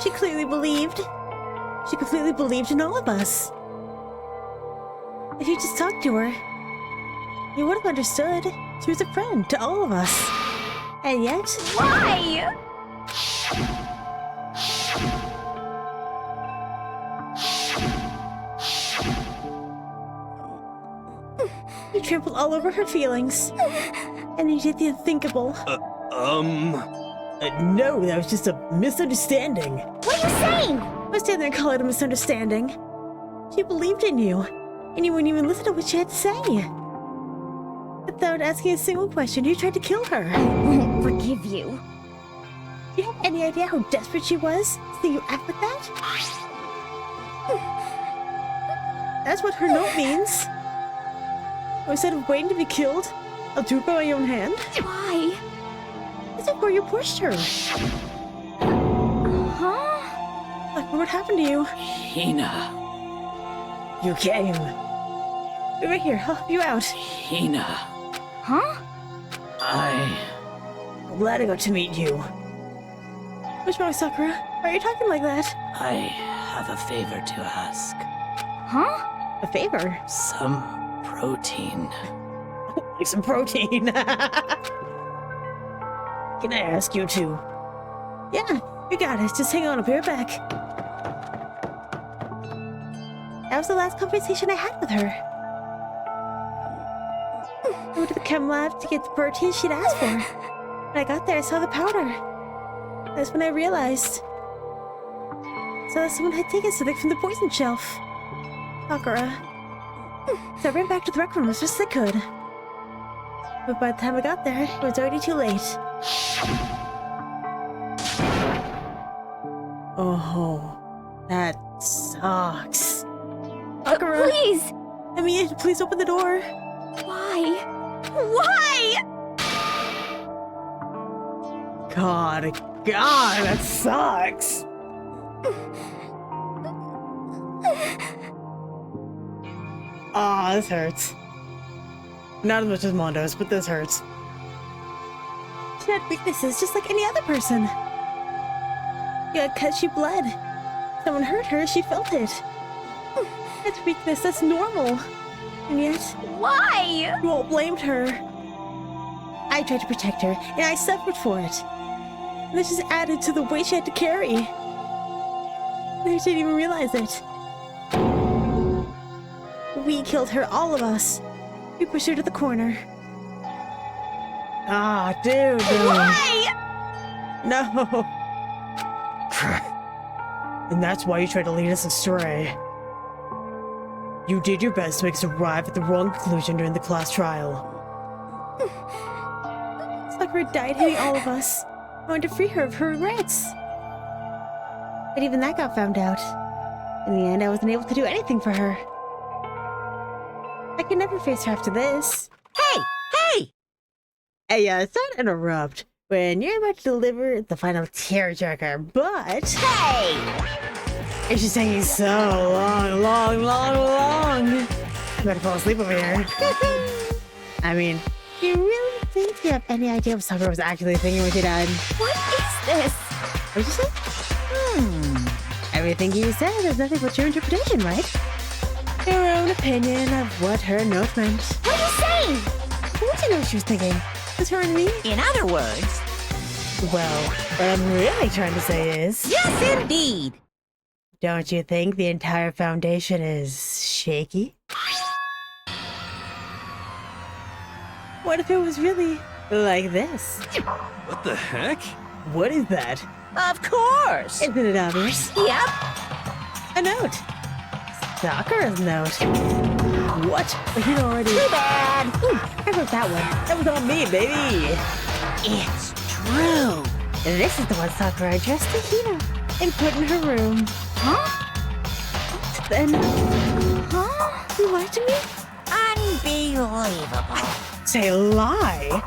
She clearly believed. She completely believed in all of us. If you just talked to her, you would have understood. She was a friend to all of us. And yet...
Why?
You trampled all over her feelings. And you did the unthinkable. No, that was just a misunderstanding.
What are you saying?
I stand there and call it a misunderstanding. She believed in you, and you wouldn't even listen to what she had to say. Without asking a single question, you tried to kill her.
I won't forgive you.
You have any idea how desperate she was? So you act like that? That's what her note means. Instead of waiting to be killed, I'll do it by my own hand.
Why?
This is where you pushed her.
Huh?
Like, what happened to you?
Hina,
You came. You're right here. I'll help you out.
Hina,
Huh?
I'm glad I got to meet you. What's wrong, Sakura? Why are you talking like that?
I have a favor to ask.
Huh?
A favor?
Some protein.
Like some protein. Can I ask you to? Yeah, you got it. Just hang on. I'll be right back. That was the last conversation I had with her. I went to the chem lab to get the protein she'd asked for. When I got there, I saw the powder. That's when I realized. So that someone had taken something from the poison shelf. Sakura. So I ran back to the rec room as fast as I could. But by the time I got there, it was already too late. Oh, that sucks. Sakura!
Please!
I mean, please open the door.
Why? Why?
God, that sucks. Aw, this hurts. Not as much as Mondo's, but this hurts. She had weaknesses just like any other person. Yeah, cause she bled. Someone hurt her, she felt it. That's weakness, that's normal. And yet,
Why?
you all blamed her. I tried to protect her, and I suffered for it. And this just added to the weight she had to carry. And I didn't even realize it. We killed her, all of us. We pushed her to the corner. Ah, dude.
Why?
No. And that's why you tried to lead us astray. You did your best to make us arrive at the wrong conclusion during the class trial. Sakura died hitting all of us. I wanted to free her of her regrets. But even that got found out. In the end, I wasn't able to do anything for her. I could never face her after this.
Hey! Hey!
Hey, sorry to interrupt when you're about to deliver the final tearjerker, but it's just taking so long. I'm about to fall asleep over here. I mean, do you really think you have any idea what Sakura was actually thinking when she died?
What is this?
What'd you say? Everything you said is nothing but your interpretation, right? Your own opinion of what her note meant.
What are you saying?
What do you know what she was thinking? Was her and me?
In other words,
Well, what I'm really trying to say is...
yes, indeed.
Don't you think the entire foundation is shaky? What if it was really like this?
What the heck?
What is that?
Of course.
Isn't it obvious?
Yep.
A note. Sakura's note. What? But he's already...
Too bad.
Ooh, I wrote that one. That was on me, baby.
It's true.
This is the one Sakura addressed to Hina and put in her room. Huh? Then... Huh? You lied to me?
Unbelievable.
Say lie?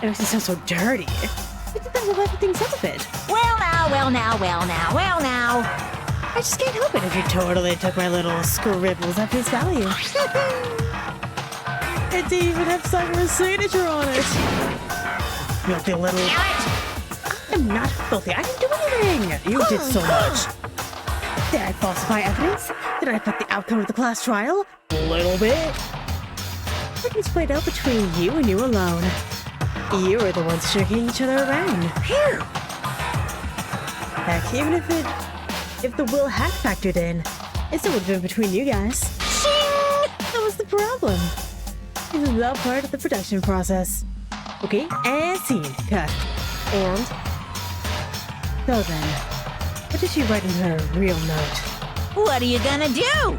It makes it sound so dirty. It doesn't lighten things up a bit.
Well now.
I just can't help it if you totally took my little scribbles at face value. It didn't even have Sakura's signature on it. Filthy little... I'm not filthy. I didn't do anything. You did so much. Did I falsify evidence? Did I affect the outcome of the class trial? A little bit. Things played out between you and you alone. You were the ones jerking each other around.
Phew.
Heck, even if the will had factored in, it still would have been between you guys.
Shing!
That was the problem. This is all part of the production process. Okay, and scene. Cut. And... so then, what did she write in her real note?
What are you gonna do?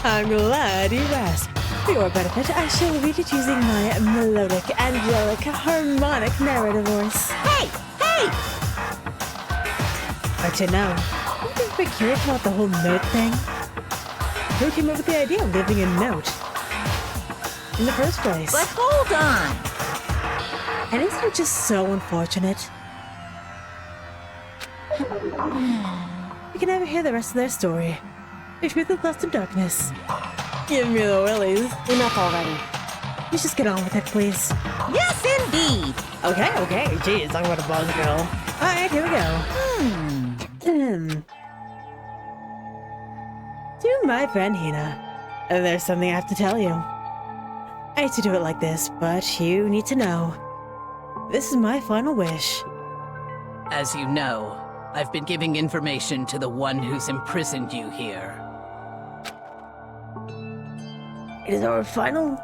I'm glad you asked. For your benefit, I shall read it using my melodic, angelic, harmonic narrative voice.
Hey!
But you know, I'm just a bit curious about the whole note thing. Who came up with the idea of leaving a note in the first place?
But hold on.
And isn't it just so unfortunate? You can never hear the rest of their story. The truth is lost in darkness. Give me the willies. Enough already. Let's just get on with it, please.
Yes, indeed.
Okay. Geez, talk about a buzz girl. Alright, here we go. To my friend Hina, there's something I have to tell you. I hate to do it like this, but you need to know. This is my final wish.
As you know, I've been giving information to the one who's imprisoned you here.
It is our final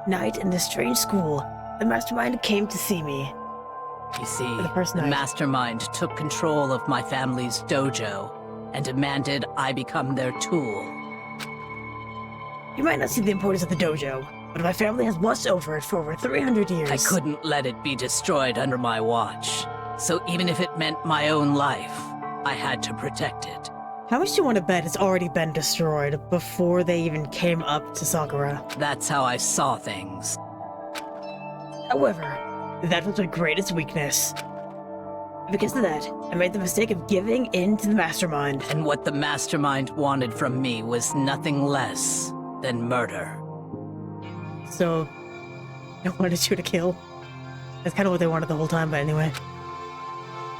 night in this strange school. The mastermind came to see me.
You see,
For the first
the
night.
mastermind took control of my family's dojo and demanded I become their tool.
You might not see the importance of the dojo, but my family has watched over it for over 300 years.
I couldn't let it be destroyed under my watch, so even if it meant my own life, I had to protect it.
How much do you want to bet it's already been destroyed before they even came up to Sakura?
That's how I saw things.
However, that was my greatest weakness. Because of that, I made the mistake of giving in to the mastermind.
And what the mastermind wanted from me was nothing less than murder.
So, they wanted you to kill? That's kind of what they wanted the whole time, but anyway.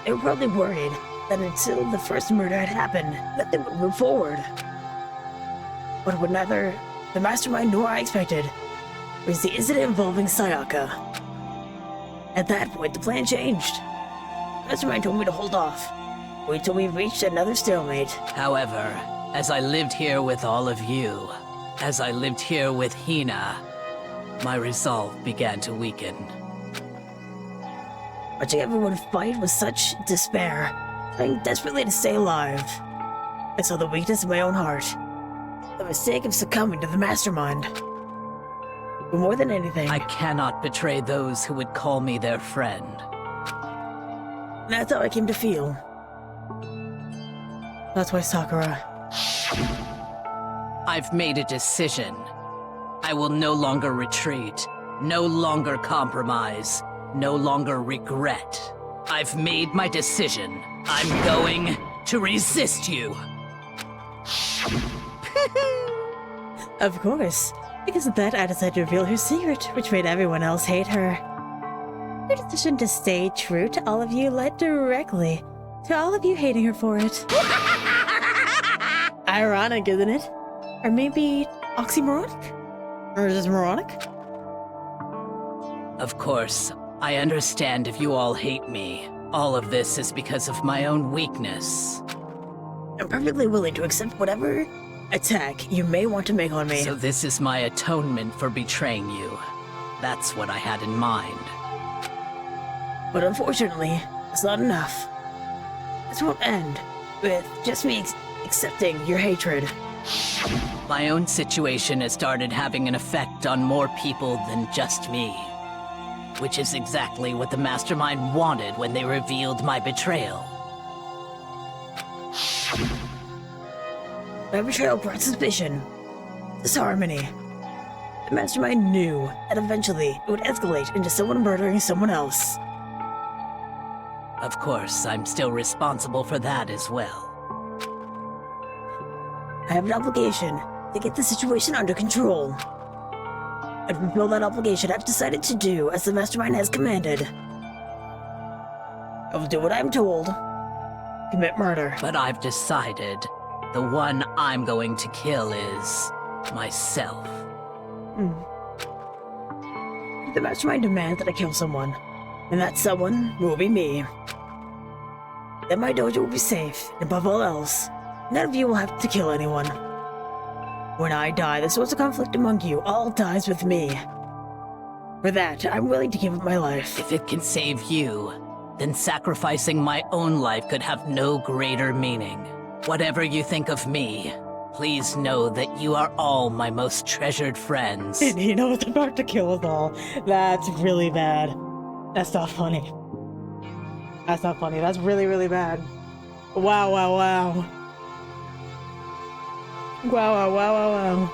They were probably worried that until the first murder had happened, that they would move forward. But what neither the mastermind nor I expected was the incident involving Sayaka. At that point, the plan changed. The mastermind told me to hold off. Wait till we reached another stalemate.
However, as I lived here with all of you, as I lived here with Hina, my resolve began to weaken.
Watching everyone fight with such despair, trying desperately to stay alive, I saw the weakness in my own heart. The mistake of succumbing to the mastermind. But more than anything,
I cannot betray those who would call me their friend.
that's how I came to feel. That's why Sakura.
I've made a decision. I will no longer retreat, no longer compromise, no longer regret. I've made my decision. I'm going to resist you.
Of course. Because of that, I decided to reveal her secret, which made everyone else hate her. Her decision to stay true to all of you led directly to all of you hating her for it. Ironic, isn't it? Or maybe oxymoronic? Or just moronic?
Of course, I understand if you all hate me. All of this is because of my own weakness.
I'm perfectly willing to accept whatever attack you may want to make on me.
So this is my atonement for betraying you. That's what I had in mind.
But unfortunately, it's not enough. This won't end with just me accepting your hatred.
My own situation has started having an effect on more people than just me. Which is exactly what the mastermind wanted when they revealed my betrayal.
My betrayal brought suspicion, disharmony. The mastermind knew that eventually it would escalate into someone murdering someone else.
Of course, I'm still responsible for that as well.
I have an obligation to get the situation under control. And to fulfill that obligation, I've decided to do as the mastermind has commanded. I will do what I'm told. Commit murder.
But I've decided the one I'm going to kill is myself.
The mastermind demands that I kill someone, and that someone will be me. Then my dojo will be safe, and above all else, none of you will have to kill anyone. When I die, the source of conflict among you all dies with me. For that, I'm willing to give up my life.
If it can save you, then sacrificing my own life could have no greater meaning. Whatever you think of me, please know that you are all my most treasured friends.
And he knows about to kill us all. That's really bad. That's not funny. That's not funny. That's really, really bad. Wow, wow, wow. Wow, wow, wow, wow, wow.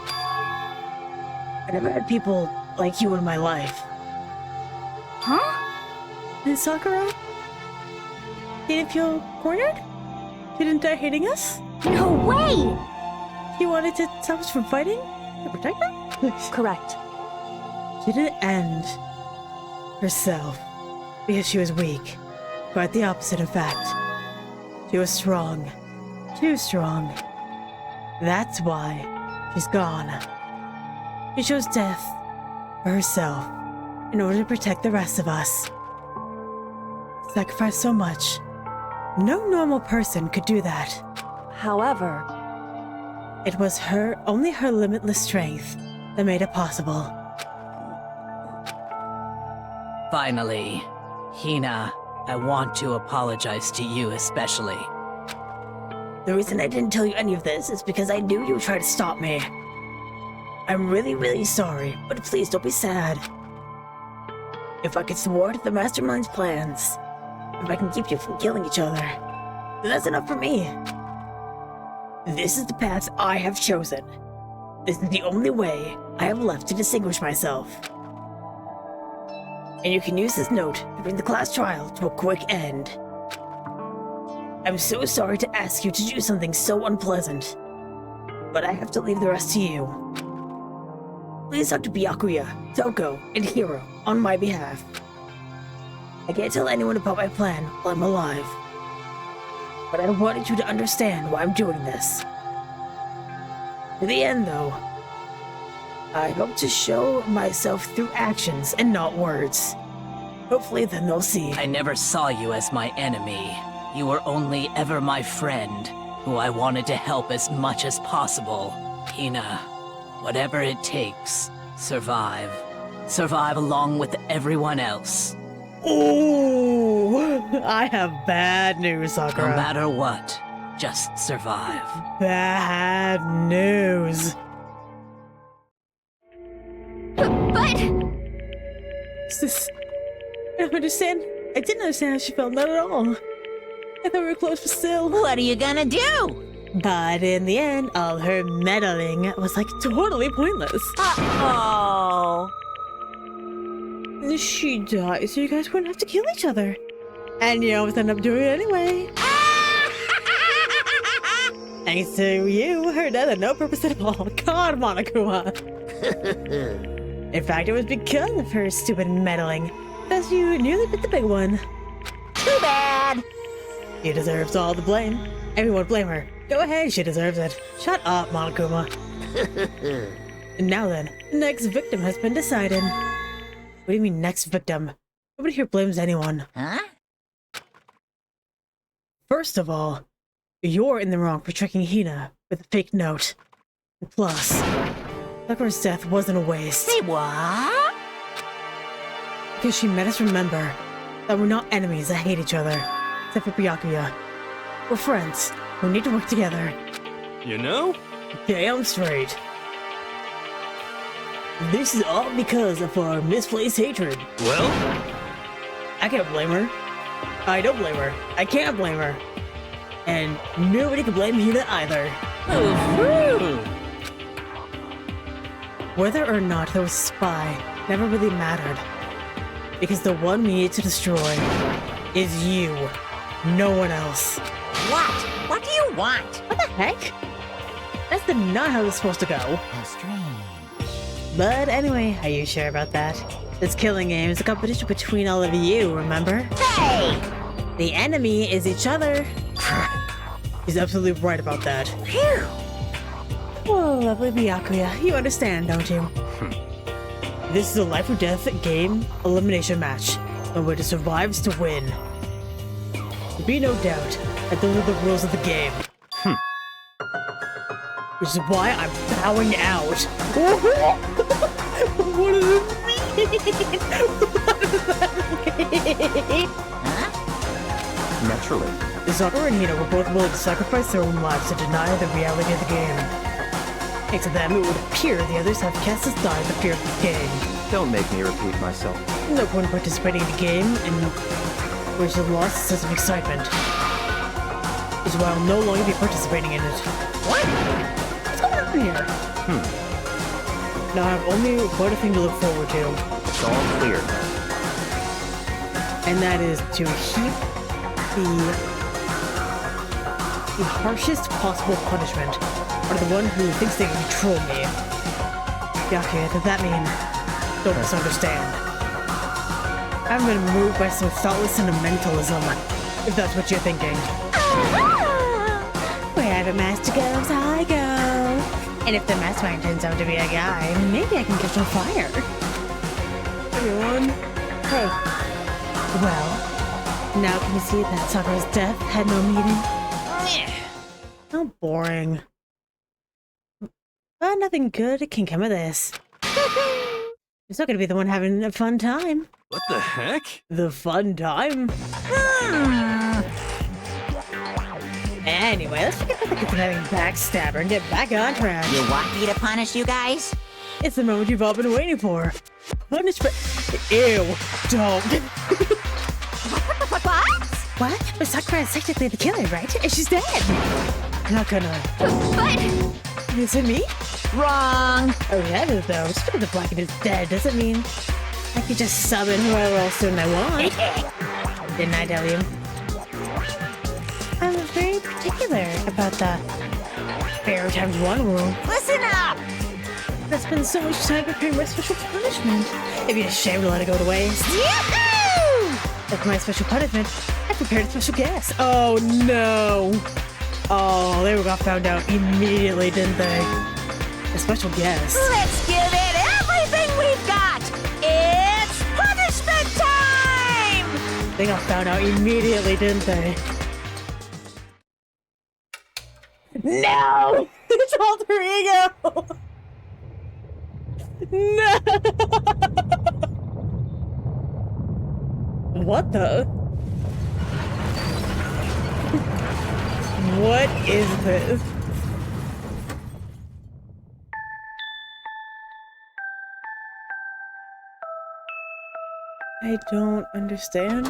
I never had people like you in my life.
Huh?
And Sakura? You didn't feel cornered? You didn't die hating us?
No way!
You wanted to stop us from fighting? To protect them?
Correct.
She didn't end herself because she was weak. Quite the opposite, in fact. She was strong. Too strong. That's why she's gone. She chose death for herself in order to protect the rest of us. Sacrificed so much. No normal person could do that.
However,
It was only her limitless strength that made it possible.
Finally, Hina, I want to apologize to you especially.
The reason I didn't tell you any of this is because I knew you would try to stop me. I'm really, really sorry, but please don't be sad. If I could thwart the Mastermind's plans, if I can keep you from killing each other, then that's enough for me. This is the path I have chosen. This is the only way I have left to distinguish myself. And you can use this note to bring the class trial to a quick end. I'm so sorry to ask you to do something so unpleasant, but I have to leave the rest to you. Please talk to Byakuya, Toko, and Hiro on my behalf. I can't tell anyone about my plan while I'm alive, but I wanted you to understand why I'm doing this. In the end, though, I hope to show myself through actions and not words. Hopefully then they'll see.
I never saw you as my enemy. You were only ever my friend, who I wanted to help as much as possible. Hina, whatever it takes, survive. Survive along with everyone else.
Ooh, I have bad news,
No
Sakura.
matter what, just survive.
Bad news.
But
Sis, I don't understand. I didn't understand how she felt, not at all. I thought we were close, but still.
What are you gonna do?
But in the end, all her meddling was like totally pointless.
Oh.
She died, so you guys wouldn't have to kill each other. And you always end up doing it anyway. Thanks to you, her death had no purpose at all. God, Monokuma. In fact, it was because of her stupid meddling that you nearly bit the big one.
Too bad.
She deserves all the blame. Everyone blame her. Go ahead, she deserves it. Shut up, Monokuma. Now then, the next victim has been decided. What do you mean, next victim? Nobody here blames anyone.
Huh?
First of all, you're in the wrong for tricking Hina with a fake note. And plus, Sakura's death wasn't a waste.
Say what?
Because she made us remember that we're not enemies that hate each other. Except for Byakuya. We're friends who need to work together.
You know?
Damn straight. This is all because of our misplaced hatred.
Well,
I can't blame her. I don't blame her. I can't blame her. And nobody can blame Hina either. Whether or not there was a spy never really mattered. Because the one we need to destroy is you. No one else.
What? What do you want?
What the heck? That's not how it's supposed to go.
How strange.
But anyway, are you sure about that? This killing game is a competition between all of you, remember?
Hey!
The enemy is each other. He's absolutely right about that.
Phew!
Oh, lovely Byakuya. You understand, don't you? This is a life or death game elimination match. And where to survives to win. There be no doubt that those are the rules of the game. Which is why I'm bowing out. What does it mean? What does that mean?
Naturally.
Sakura and Hina were both willing to sacrifice their own lives to deny the reality of the game. Thanks to them, it would appear the others have cast aside the fear of the game.
Don't make me repeat myself.
No point participating in a game in which the lost a sense of excitement. Which is why I'll no longer be participating in it. What? What's going on here? Now I have only one thing to look forward to.
It's all clear.
And that is to heap the harshest possible punishment on the one who thinks they can control me. Byakuya, does that mean don't misunderstand? I've been moved by some thoughtless sentimentalism, if that's what you're thinking. Where the master goes, I go. And if the mastermind turns out to be a guy, maybe I can catch on fire. Everyone? Hey. Well, now can you see that Sakura's death had no meaning? How boring. But nothing good can come of this. You're still gonna be the one having a fun time.
what the heck?
The fun time? Anyway, let's forget about the conniving backstabber and get back on track.
You want me to punish you guys?
It's the moment you've all been waiting for. Punishment. Ew. Don't.
what?
What? But Sakura is technically the killer, right? And she's dead. I'm not gonna.
But
Is it me?
Wrong.
Oh, yeah, it is though. Just because the Blackened is dead doesn't mean I could just summon whoever else soon I want. Didn't I tell you? particular about the Fair Times One rule.
Listen up!
I spend so much time preparing my special punishment. It'd be a shame to let it go to waste.
Yahoo!
Like my special punishment, I prepared a special guest. Oh no! Oh, they got found out immediately, didn't they? A special guest.
Let's give it everything we've got! It's punishment time!
They got found out immediately, didn't they? No! It's alter ego! No! What the? What is this? I don't understand.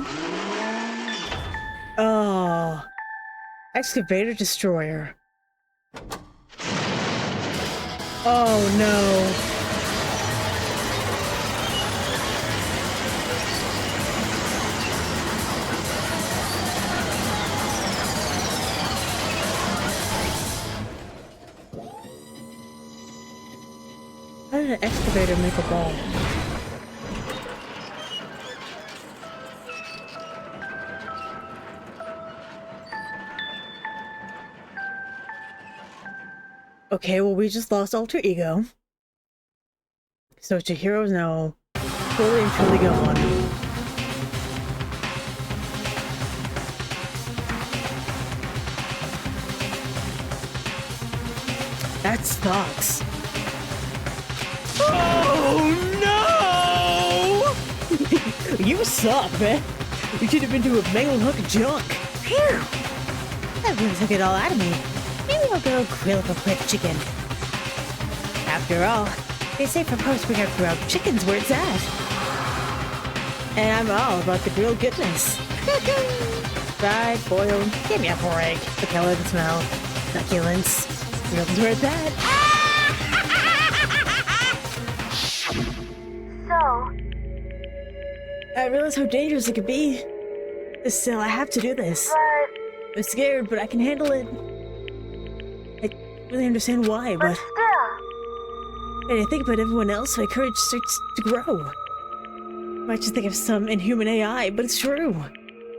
Oh. Excavator Destroyer. Oh no. How did an excavator make a ball? Okay, well, we just lost alter ego. So Chihiro's now fully and truly gone. That sucks. Oh no! You suck, man. You should have been to a mangled hunk of junk.
Phew!
That really took it all out of me. Maybe I'll go grill up a plate of chicken. After all, they say for post we have grilled chicken's where it's at. And I'm all about the grilled goodness. Fried, boiled, give me a break. The color, the smell, succulence. Grilled is where it's at.
So,
I realize how dangerous it could be. Still, I have to do this.
but
I'm scared, but I can handle it. I really understand why, but
still,
when I think about everyone else, my courage starts to grow. I might just think of some inhuman AI, but it's true.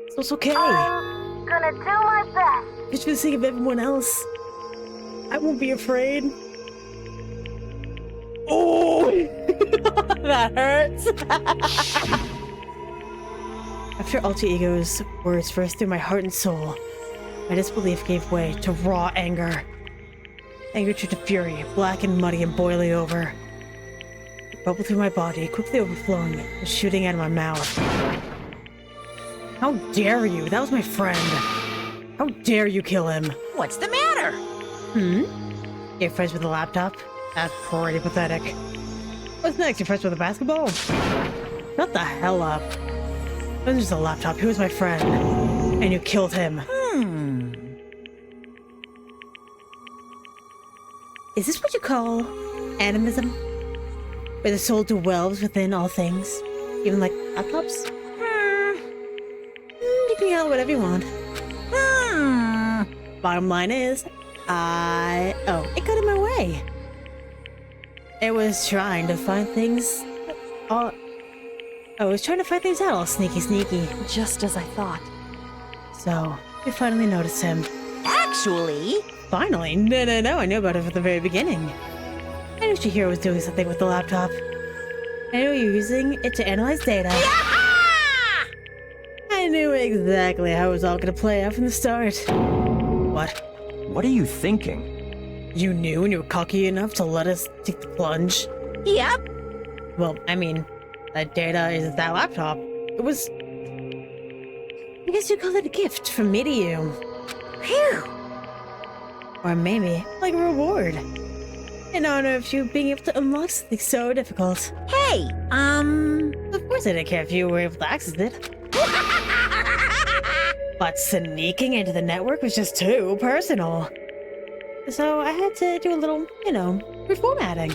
So it's okay.
I'm gonna do my best.
Just for the sake of everyone else, I won't be afraid. Oh! That hurts! After Alter Ego's words burst through my heart and soul, my disbelief gave way to raw anger. Anger turned to fury, black and muddy and boiling over. It bubbled through my body, quickly overflowing and shooting out of my mouth. How dare you? That was my friend. How dare you kill him?
What's the matter?
You're friends with a laptop? That's pretty pathetic. What's next? You're friends with a basketball? Shut the hell up. It wasn't just a laptop. He was my friend. And you killed him. Is this what you call animism? Where the soul dwells within all things? Even like laptops? You can yell whatever you want. Bottom line is, oh, it got in my way. It was trying to find things. I was trying to find things out all sneaky.
Just as I thought.
So, we finally noticed him.
Actually,
Finally? No, I knew about it from the very beginning. I knew Chihiro was doing something with the laptop. I knew you were using it to analyze data. I knew exactly how it was all gonna play out from the start. What?
What are you thinking?
You knew and you were cocky enough to let us take the plunge?
yep.
Well, I mean, that data is that laptop. It was... I guess you call it a gift from me to you.
Phew.
Or maybe, like a reward. In honor of you being able to unlock something so difficult.
Hey,
Of course I didn't care if you were able to access it. But sneaking into the network was just too personal. So I had to do a little, reformatting.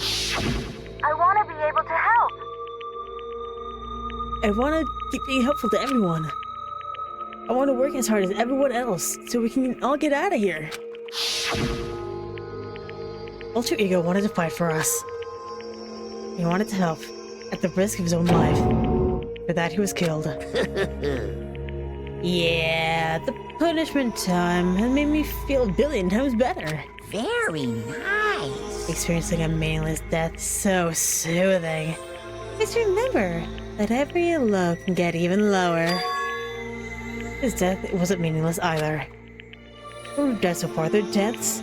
I want to be able to help.
I want to keep being helpful to everyone. I want to work as hard as everyone else so we can all get out of here. Alter Ego wanted to fight for us. He wanted to help, at the risk of his own life. For that, he was killed. Yeah, the punishment time has made me feel a billion times better.
Very nice.
Experiencing a meaningless death is so soothing. Just remember that every low can get even lower. His death wasn't meaningless either. What we've done so far, their deaths.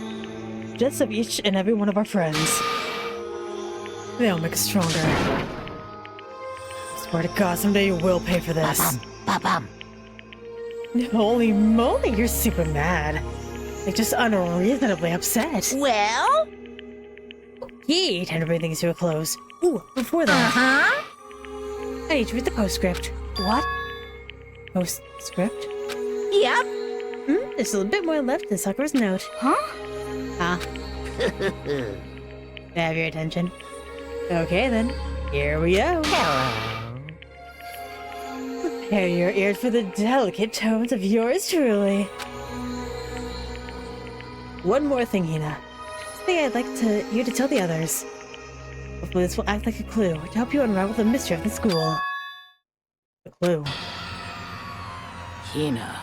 Deaths of each and every one of our friends. They all make us stronger. I swear to God, someday you will pay for this.
Ba-bum.
Holy moly, you're super mad. Like, just unreasonably upset.
Well?
Okay, time to bring things to a close. Ooh, before that, I need to read the postscript.
What?
Postscript?
Yep.
There's a little bit more left in Sakura's note.
Huh?
Ah. I have your attention. Okay then, here we go.
Hello.
Prepare your ears for the delicate tones of yours truly. One more thing, Hina. Something I'd like you to tell the others. Hopefully this will act like a clue to help you unravel the mystery of the school. The clue.
Hina.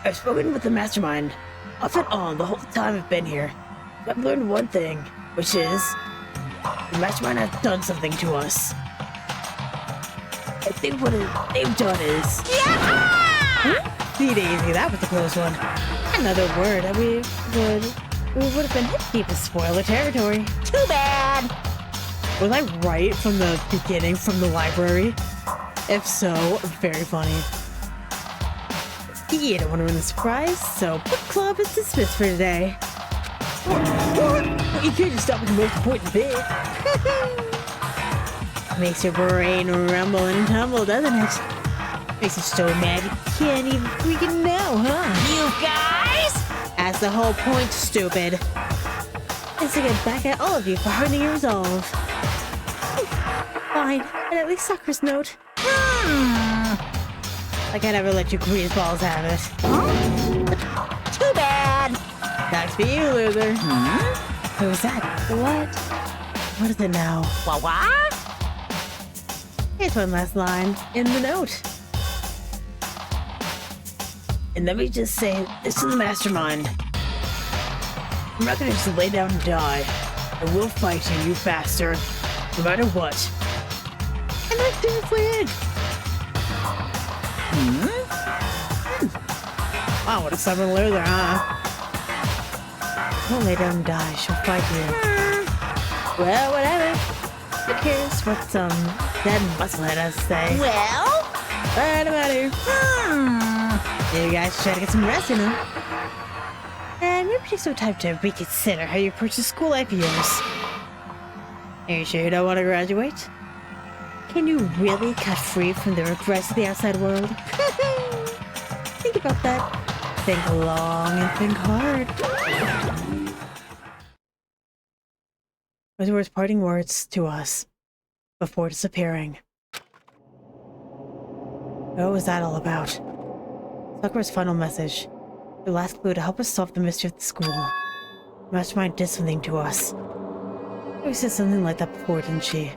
I've spoken with the mastermind, off and on, the whole time I've been here. I've learned one thing, which is the mastermind has done something to us. I think what they've done is... See, Daisy, that was a close one. Another word that we would have been hit deep to spoil the territory.
Too bad.
Was I right from the beginning, from the library? If so, very funny. You don't want to ruin the surprise, so book club is dismissed for today. What? You can't just stop with the most important bit. Makes your brain rumble and tumble, doesn't it? Makes you so mad you can't even freaking know, huh?
You guys?
That's the whole point, stupid. Is to get back at all of you for hardening your resolve. Fine, and at least Sakura's note. I can't ever let you greaseballs have it.
Too bad.
That's for you, loser. Who's that? What? What is it now?
What?
Here's one last line in the note. And let me just say this to the mastermind. I'm not gonna just lay down and die. I will fight you, you bastard. No matter what. And that's seriously it. Wow, what a stubborn loser, huh? Don't lay down and die, she'll fight you. Well, whatever. Who cares what some dead musclehead has to say?
Well?
Alright, I'm out of here. You guys try to get some rest, you know? And maybe take some time to reconsider how you approach the school life of yours. Are you sure you don't want to graduate? Can you really cut free from the regrets of the outside world? Think about that. Think long and think hard. Those were his parting words to us before disappearing. What was that all about? Sakura's final message. The last clue to help us solve the mystery of the school. Mastermind did something to us. We said something like that before, didn't she?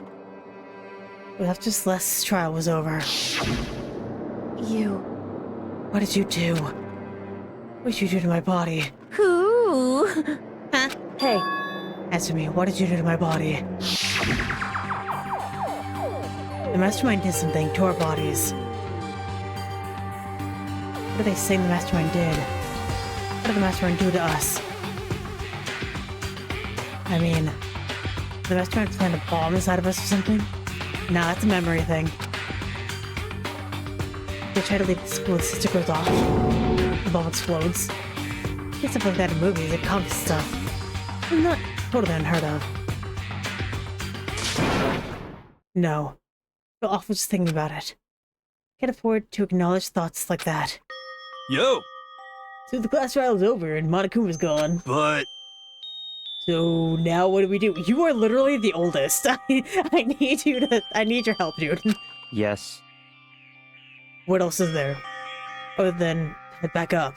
But after Celeste's trial was over.
You...
What did you do? What did you do to my body?
Who?
Huh? Hey. Answer me, what did you do to my body? The mastermind did something to our bodies. What are they saying the mastermind did? What did the mastermind do to us? I mean, did the mastermind plant a bomb inside of us or something? Nah, it's a memory thing. They try to leave the school, the sister goes off. The bomb explodes. It's stuff like that in movies and comic stuff. It's not totally unheard of. No. I feel awful just thinking about it. Can't afford to acknowledge thoughts like that.
Yo!
So the class trial is over and Monokuma's gone.
But...
So now what do? You are literally the oldest. I need your help, dude.
Yes.
What else is there? other than head back up.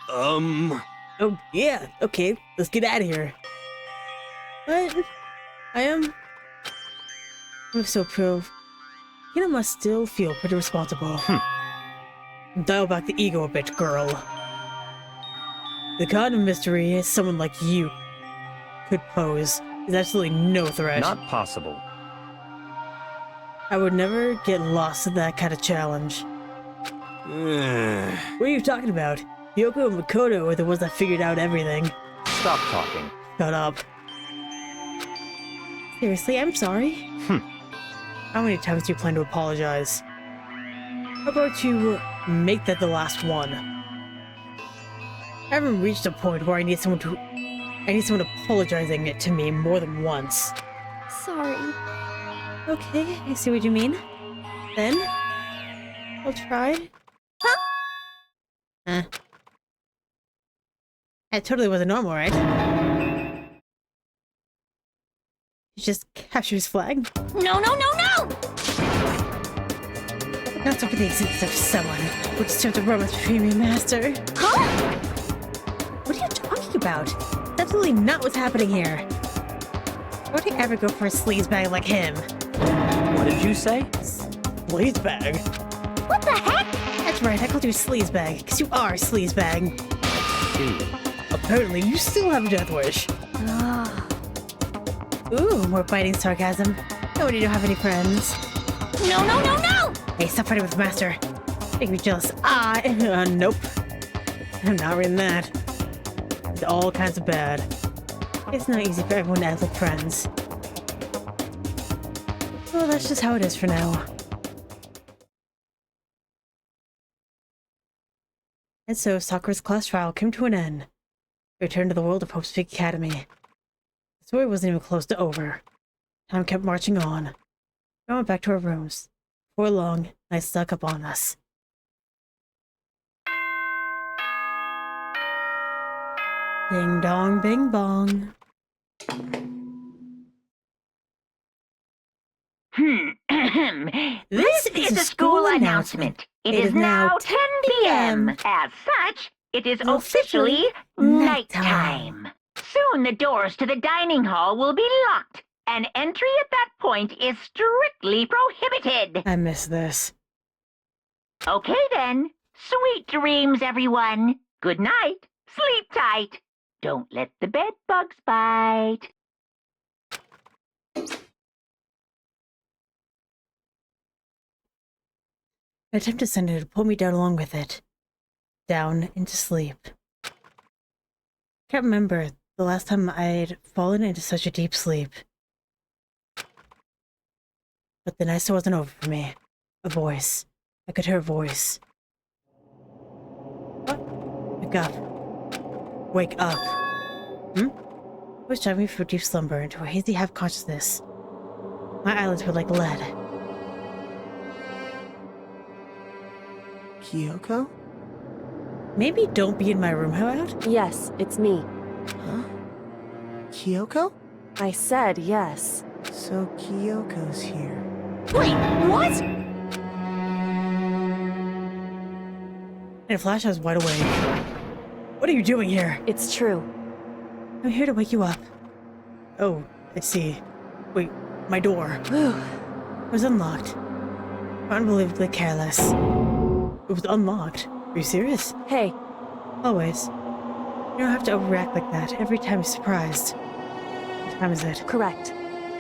Oh, yeah, okay, let's get out of here. But I'm so prove. You must still feel pretty responsible. Dial back the ego a bit, girl. The kind of mystery is someone like you could pose is absolutely no threat.
Not possible.
I would never get lost in that kind of challenge. What are you talking about? Yoko and Makoto are the ones that figured out everything.
Stop talking.
Shut up. Seriously, I'm sorry. How many times do you plan to apologize? How about you make that the last one? I haven't reached a point where I need someone apologizing to me more than once.
Sorry.
Okay, I see what you mean. Then, I'll try. Huh? That totally wasn't normal, right? You just capture his flag?
No, no, no, no!
Not so for the existence of someone who disturbs the romance between me and Master.
Huh?
What are you talking about? That's absolutely not what's happening here. Why would I ever go for a sleazebag like him?
What did you say?
Sleazebag?
What the heck?
That's right, I called you a sleazebag, because you are a sleazebag.
See.
Apparently, you still have a death wish. Ooh, more biting sarcasm. No, when you don't have any friends.
No, no, no, no!
Hey, stop fighting with Master. Make me jealous. Nope. I'm not reading that. It's all kinds of bad. It's not easy for everyone to act like friends. Well, that's just how it is for now. And so, Sakura's class trial came to an end. Returned to the world of Hope's Peak Academy. The story wasn't even close to over. Time kept marching on. We went back to our rooms. Before long, night stuck upon us. Ding dong, bing bong.
This is a school announcement. It is now 10 p.m. As such, it is officially nighttime. Soon the doors to the dining hall will be locked, and entry at that point is strictly prohibited.
I miss this.
Okay then. Sweet dreams, everyone. Good night. Sleep tight. Don't let the bed bugs bite.
I attempt to send it to pull me down along with it. Down into sleep. Can't remember the last time I'd fallen into such a deep sleep. But the night still wasn't over for me. A voice. I could hear a voice. What? Wake up. Wake up. It was driving me from deep slumber into a hazy half-consciousness. My eyelids were like lead.
Kyoko?
Maybe don't be in my room, how about?
Yes, it's me.
Huh? Kyoko?
I said yes.
So Kyoko's here.
Wait, what?
In a flash, I was wide awake. What are you doing here?
It's true.
I'm here to wake you up. Oh, I see. Wait, my door. It was unlocked. Unbelievably careless. It was unlocked. Are you serious?
Hey,
Always. You don't have to overreact like that every time you're surprised. What time is it?
correct.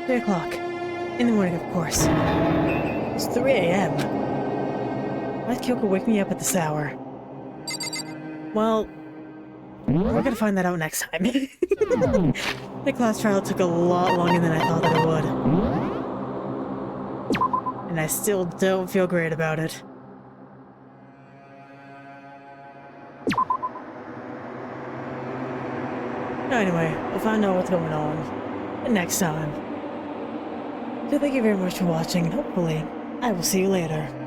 3 o'clock. In the morning, of course. It's 3 a.m. Why'd Kyoko wake me up at this hour? Well, we're gonna find that out next time. The class trial took a lot longer than I thought that it would. And I still don't feel great about it. Anyway, we'll find out what's going on next time. So thank you very much for watching, and hopefully, I will see you later.